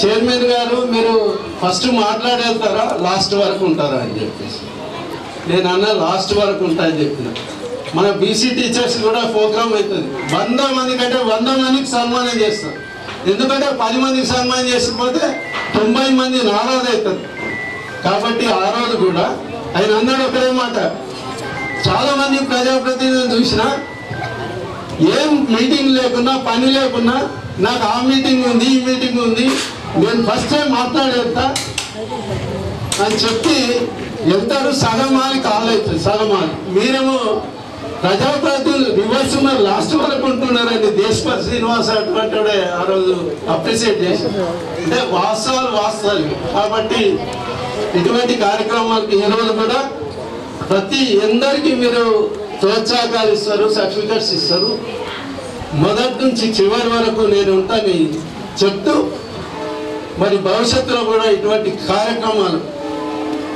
చైర్మన్ గారు మీరు ఫస్ట్ మాట్లాడేస్తారా లాస్ట్ వరకు ఉంటారా అని చెప్పేసి, నేను అన్న లాస్ట్ వరకు ఉంటా అని చెప్పిన. మన బీసీ టీచర్స్ కూడా ప్రోగ్రామ్ అవుతుంది, 100 మంది కంటే 100 మందికి సన్మానం చేస్తారు. ఎందుకంటే 10 మందికి సన్మానం చేసిపోతే 90 మంది నారాజ్ అవుతుంది. కాబట్టి ఆ రోజు కూడా ఆయన అన్నాడు ఒకటే మాట, చాలా మంది ప్రజాప్రతినిధులు చూసినా ఏం మీటింగ్ లేకున్నా పని లేకున్నా నాకు ఆ మీటింగ్ ఉంది ఈ మీటింగ్ ఉంది, నేను ఫస్ట్ టైం మాట్లాడేస్తా అని చెప్పి వెళ్తారు. సగమాలి కాల్ అవుతుంది, సగమాలి. మీరేమో ప్రజాప్రతినిధులు రివర్స్ ఉన్నారు, లాస్ట్ వరకు ఉంటున్నారండి. దేశపతి శ్రీనివాస్ అటువంటి ఆ రోజు అప్రిషియేట్ చేసి, అంటే వాస్తవాలు. కాబట్టి ఇటువంటి కార్యక్రమాలకు ఈ రోజు కూడా ప్రతి అందరికీ మీరు ప్రోత్సాహకాలు ఇస్తారు, సర్టిఫికెట్స్ ఇస్తారు. మొదటి నుంచి చివరి వరకు నేను ఉంటాను చెప్తూ, మరి భవిష్యత్తులో కూడా ఇటువంటి కార్యక్రమాలు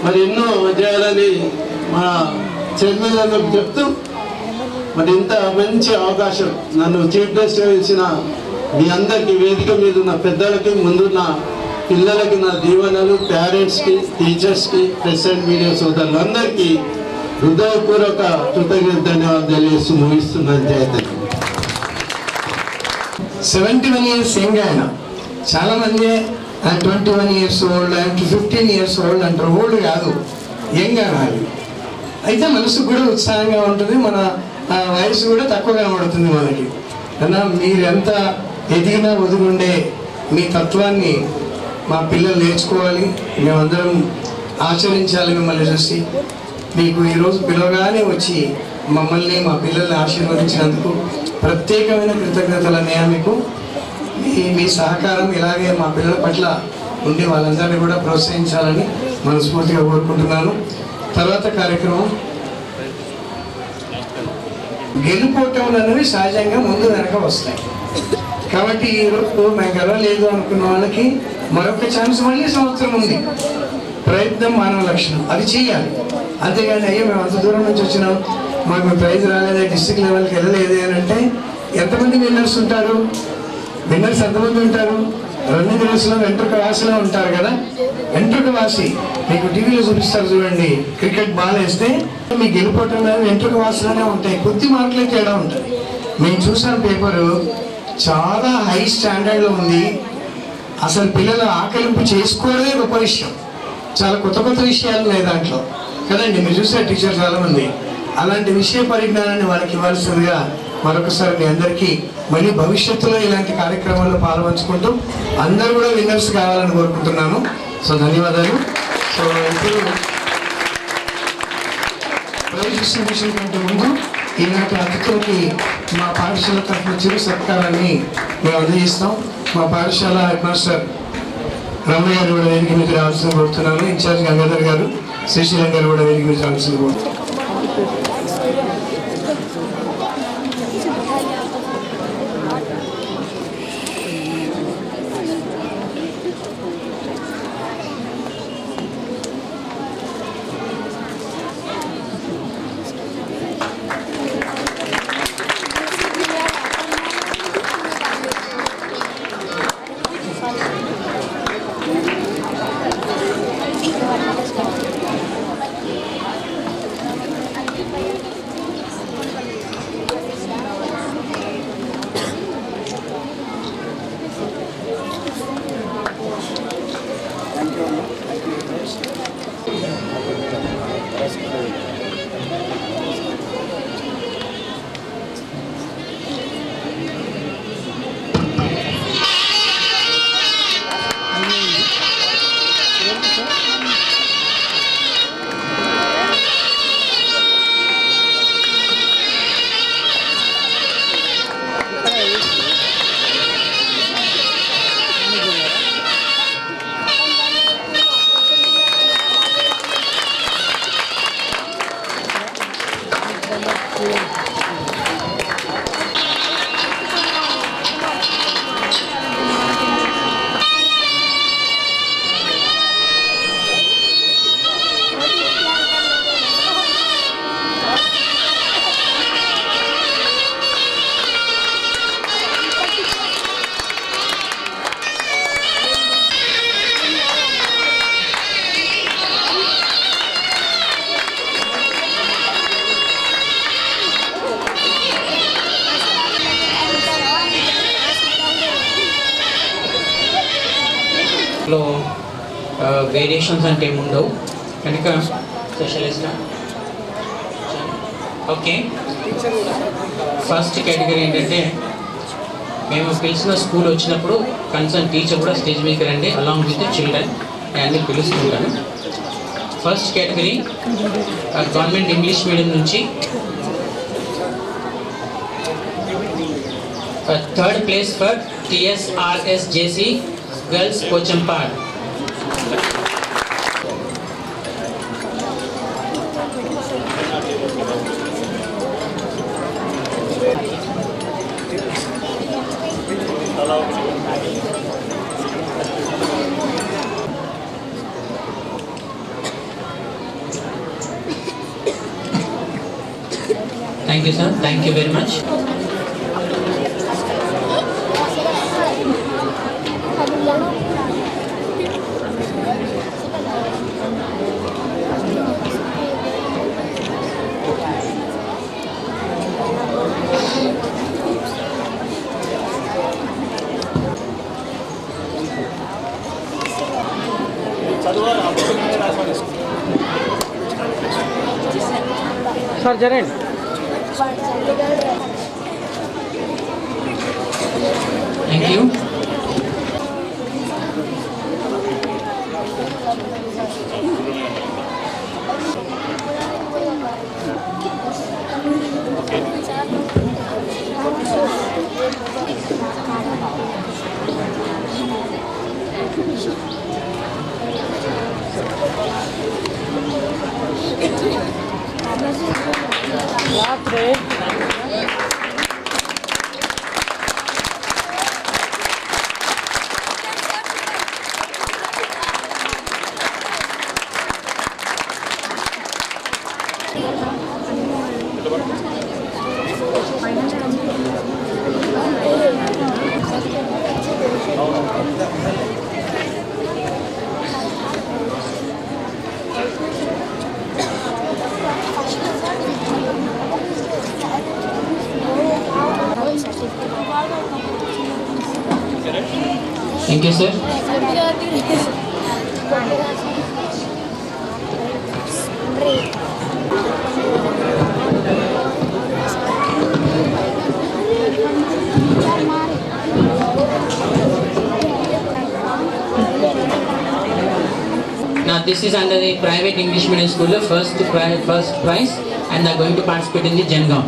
మరి ఎన్నో చేయాలని మన చైర్మన్ గారికి చెప్తూ, మరి ఇంత మంచి అవకాశం నన్ను చీఫ్ గెస్ట్ ఇచ్చిన మీ అందరికీ, వేదిక మీద ఉన్న పెద్దలకి, ముందున్న పిల్లలకి నా దీవెనలు, పేరెంట్స్కి, టీచర్స్కి, ప్రెస్ అండ్ మీడియా సోదరులందరికీ హృదయపూర్వక కృతజ్ఞత ధన్యవాదాలు తెలియజేస్తూ ముగిస్తున్నాను. జయతని 71 years యంగ్ ఆయన. చాలా మంది 21 years ఓల్డ్, 15 years ఓల్డ్ అంటారు. ఓల్డ్ కాదు, యంగ్ అనాలి. అయితే మనసు కూడా ఉత్సాహంగా ఉంటుంది, మన వయసు కూడా తక్కువ కనబడుతుంది మనకి. అన్నా మీరు ఎంత ఎదిగినా ఒదుగుండే మీ తత్వాన్ని మా పిల్లలు నేర్చుకోవాలి, మేమందరం ఆచరించాలి. మిమ్మల్ని చూసి మీకు ఈరోజు పిలవగానే వచ్చి మమ్మల్ని మా పిల్లల్ని ఆశీర్వదించినందుకు ప్రత్యేకమైన కృతజ్ఞతలు అన్నయ్య. మీకు మీ సహకారం ఇలాగే మా పిల్లల పట్ల ఉండి వాళ్ళందరినీ కూడా ప్రోత్సహించాలని మనస్ఫూర్తిగా కోరుకుంటున్నాను. తర్వాత కార్యక్రమం గెలుపోవటం అనేవి సహజంగా ముందు వెనక వస్తాయి. కాబట్టి ఈరోజు మేము గెలవలేదు అనుకున్న వాళ్ళకి మరొక ఛాన్స్ మళ్ళీ సంవత్సరం ఉంది. ప్రయత్నం మానవ లక్షణం, అది చేయాలి. అంతేగాని అయ్యో మేము అంత దూరం నుంచి వచ్చినాం, మాకు ప్రైజ్ రాలేదే, డిస్ట్రిక్ట్ లెవెల్కి వెళ్ళలేదు అని అంటే ఎంతమంది విన్నర్స్ ఉంటారు? విన్నర్స్ ఎంతమంది ఉంటారు? రన్నింగ్ రేస్లో వెంట్రుక వాసిలో ఉంటారు కదా. వెంట్రుక వాసి మీకు టీవీలో చూపిస్తారు చూడండి, క్రికెట్ బాల్ వేస్తే మీ గెలుపోవటం వెంట్రుక వాసిలోనే ఉంటాయి, కొద్ది మార్కులే తేడా ఉంటుంది. మేము చూసిన పేపరు చాలా హై స్టాండర్డ్లో ఉంది. అసలు పిల్లలు ఆకలింపు చేసుకోవడమే గొప్ప విషయం. చాలా కొత్త కొత్త విషయాలు ఉన్నాయి దాంట్లో కదండి. మీరు చూసారు టీచర్ చాలామంది. అలాంటి విషయ పరిజ్ఞానాన్ని వాళ్ళకి ఇవ్వాల్సిందిగా మరొకసారి మీ అందరికీ, మళ్ళీ భవిష్యత్తులో ఇలాంటి కార్యక్రమాల్లో పాల్పంచుకుంటూ అందరూ కూడా విన్నర్స్ కావాలని కోరుకుంటున్నాను. సో ధన్యవాదాలు. సో ఇప్పుడు ప్రైజ్ డిస్ట్రిబ్యూషన్ కంటే ముందు ఈనాటి అతిథులకి మా పాఠశాల తరఫున చిరు సత్కారాన్ని మేము అందజేస్తాం. మా పాఠశాల హెడ్ మాస్టర్ రమణ గారు కూడా వేదిక మీద రావాల్సిన కోరుతున్నాను. ఇన్ఛార్జ్ గంగాధర్ గారు, శ్రీశైలం గారు కూడా వేదిక మీద రావాల్సిన కోరుతున్నాను. వేరియేషన్స్ అంటే ఏముండవు కనుక స్పెషలిస్ట్. ఓకే, ఫస్ట్ కేటగిరీ ఏంటంటే మేము పిలిచిన స్కూల్ వచ్చినప్పుడు కన్సర్న్ టీచర్ కూడా స్టేజ్ మీదకి రండి అలాంగ్ విత్ చిల్డ్రన్ అన్ని పిలుస్తుంటాను. First category government English medium నుంచి third place for TSRSJC girls Pochampad. Thank you, sir. Thank you very much. Sir, Jaren. Thank you. Thank you, sir. Now this is under the private English medium school, first prize, and they are going to participate in the Gen Gaon.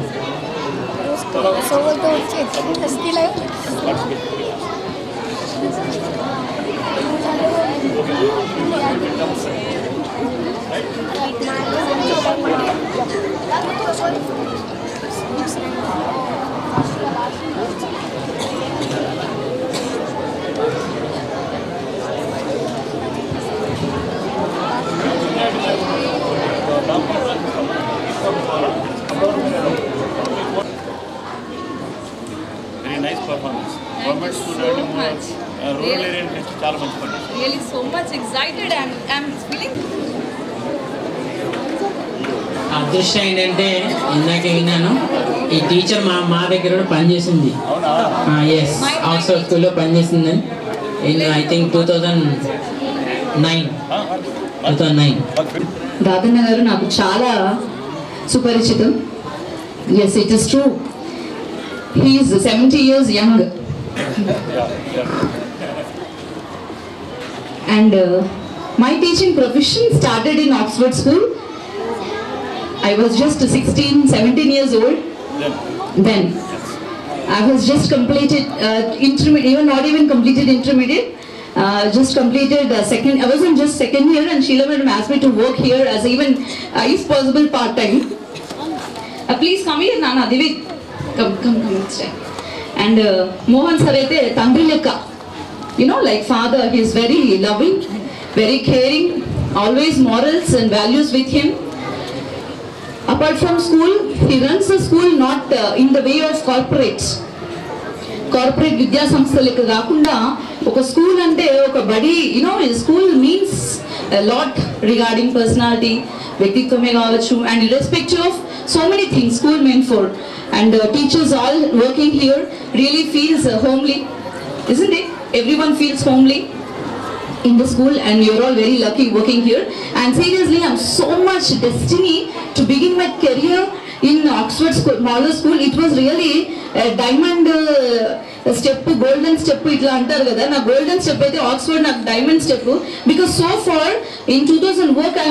Very nice performance. Government school rural area చాలా మంచి పని. Really so much excited and I'm feeling. అదృష్టం ఏంటంటే ఇందాక విన్నాను ఈ teacher మా దగ్గర కూడా పనిచేసింది. ఎస్, ఆక్స్ఫర్డ్ స్కూల్లో పనిచేసిందని ఐ థింక్ 2009. దాదన్న గారు నాకు చాలా సుపరిచితం. Yes, it is true. He is 70 years young. And my teaching profession started in Oxford School. I was just 16-17 years old then. I was just completed intermediate, not even completed intermediate, just completed second. I was in just second year and Sheila madam asked me to work here as even if possible part time. Please come here, Nana Devi, come next time. And Mohan sir aithe tandri lekka, you know, like father. He is very loving, very caring, always morals and values with him. Apart from school, he runs the school not in the way of corporates. Corporate vidya samsthalika kaakunda oka school ante oka badi, you know, school means a lot regarding personality, vyaktitwame kavachu, and irrespective of so many things school meant for. And teachers all working here really feels homely, isn't it? Everyone feels homely. in the school, and you're all very lucky working here. And seriously, I'm so much destiny to begin my career in Oxford School, Model School. It was really a diamond step, golden step itla antaru kada. Na golden step aithe Oxford na diamond step, because so far in 2001 I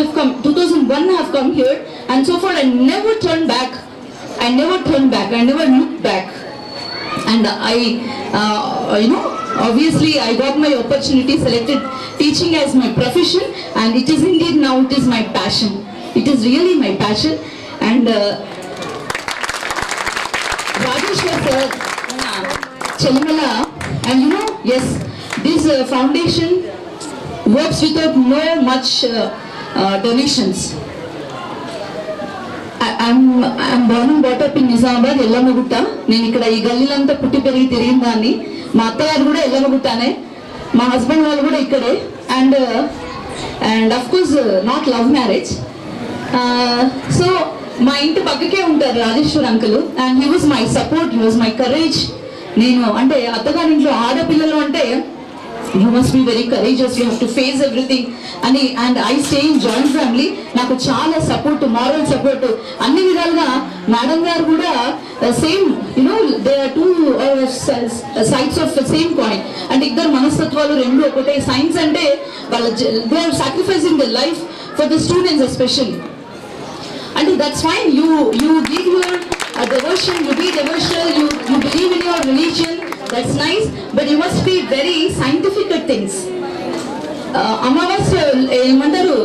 have come here, and so far I never turned back. I never looked back. And I obviously I got my opportunity, selected teaching as my profession, and it is indeed now it is my passion. It is really my passion. And Rajeshwar sir, Chalimala, and yes, this foundation works without no much donations. I'm born and brought up in Nizamabad, Ellamagutta. నేను ఇక్కడ ఈ గల్లీలంతా పుట్టి పెరిగి తిరిగిన దాన్ని. మా అత్తగారు కూడా ఎల్లమగుట్టానే, మా హస్బెండ్ వాళ్ళు కూడా ఇక్కడే. And of course not love marriage. So మా ఇంటి పక్కకే ఉంటారు Rajeshwar uncle, and he was my support, he was my courage. నేను అంటే అత్తగారింట్లో ఆడపిల్లలు అంటే you must be very courageous, you have to face everything ani, and I stay in joint family. Naku chaala support, moral support anni vidhaluga madam garu kuda same, there are two sides of the same coin, and iddaru manasatvalu rendu okate. Science ante they are sacrificing their life for the students especially, and that's fine. You give your devotion, you be devotional, you believe in your religion, that's nice, but you must be very scientific at things. అమావాస్య ఏమంటారు,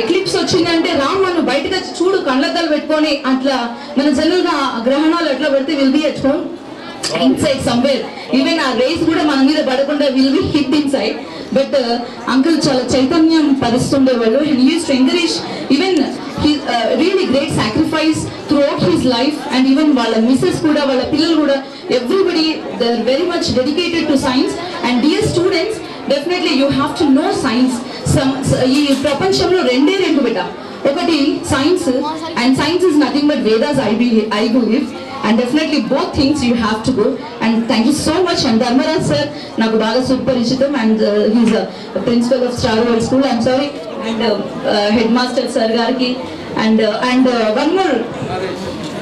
eclipse వచ్చిందంటే రామ్మను బయటకు చూడు కళ్ళద్దాలు పెట్టుకొని, అట్లా మన జనరల్గా గ్రహణాలు ఎట్లా పడితే will be at home inside somewhere. Even ఆ రేస్ కూడా మన మీద పడకుండా will be hit inside. But uncle చాలా చైతన్యం పరుస్తుండేవాళ్ళు. And he used to encourage even really great sacrifice throughout his life, and even వాళ్ళ మిస్సెస్ కూడా, వాళ్ళ పిల్లలు కూడా, everybody they are very much dedicated to science. And dear students, definitely you have to know science. ఈ ప్రపంచంలో రెండే బిడ్డ, ఒకటి science, and science is nothing but Vedas, I believe, and definitely both things you have to go. And thank you so much. And Dharmaraj sir నాకు బాగా సుపరిచితం, and he is a principal of Star World School, I'm sorry, and headmaster sir గారికి, and one more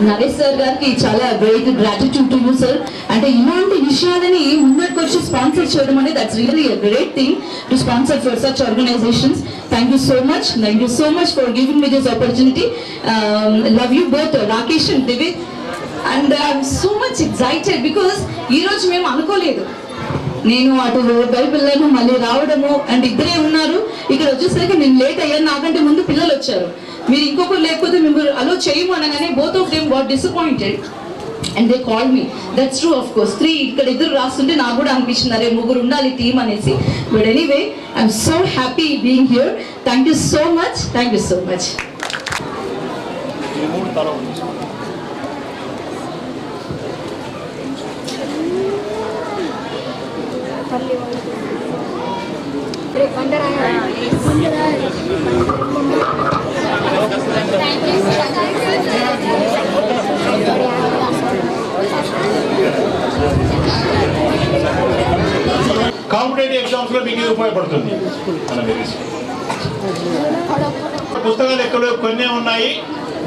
Naresh sir గారికి చాలా great gratitude to you sir. అంటే ఇలాంటి విషయాలని ముందరికి వచ్చి స్పాన్సర్ చేయడం అనేది that's really a great thing to sponsor for such organisations. Thank you so much for giving me this opportunity. Love you both Rakesh and Divith. And I'm so much excited because ఈరోజు మేము అనుకోలేదు, నేను అటు పిల్లలు మళ్ళీ రావడము, అండ్ ఇద్దరే ఉన్నారు. ఇక్కడ వచ్చేసరికి నేను లేట్ అయ్యాను, నాకంటే ముందు పిల్లలు వచ్చారు. మీరు ఇంకొకరు లేకపోతే మేము అలో చేయము అనగానే both of them got disappointed and they called me. That's true, of course. 3 ఇక్కడ ఇద్దరు రాస్తుంటే నాకు కూడా అనిపించింది అరే ముగ్గురు ఉండాలి టీమ్ అనేసి. But anyway, I'm so happy being here. Thank you so much. Competitive exams లో మీకు ఉపయోగపడుతుంది. పుస్తకాలు ఎక్కడో కొన్ని ఉన్నాయి,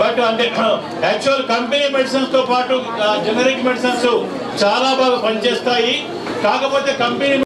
బట్ అంటే యాక్చువల్ కంపెనీ మెడిసిన్స్ తో పాటు జనరిక్ మెడిసిన్స్ చాలా బాగా పనిచేస్తాయి. కాకపోతే కంపెనీ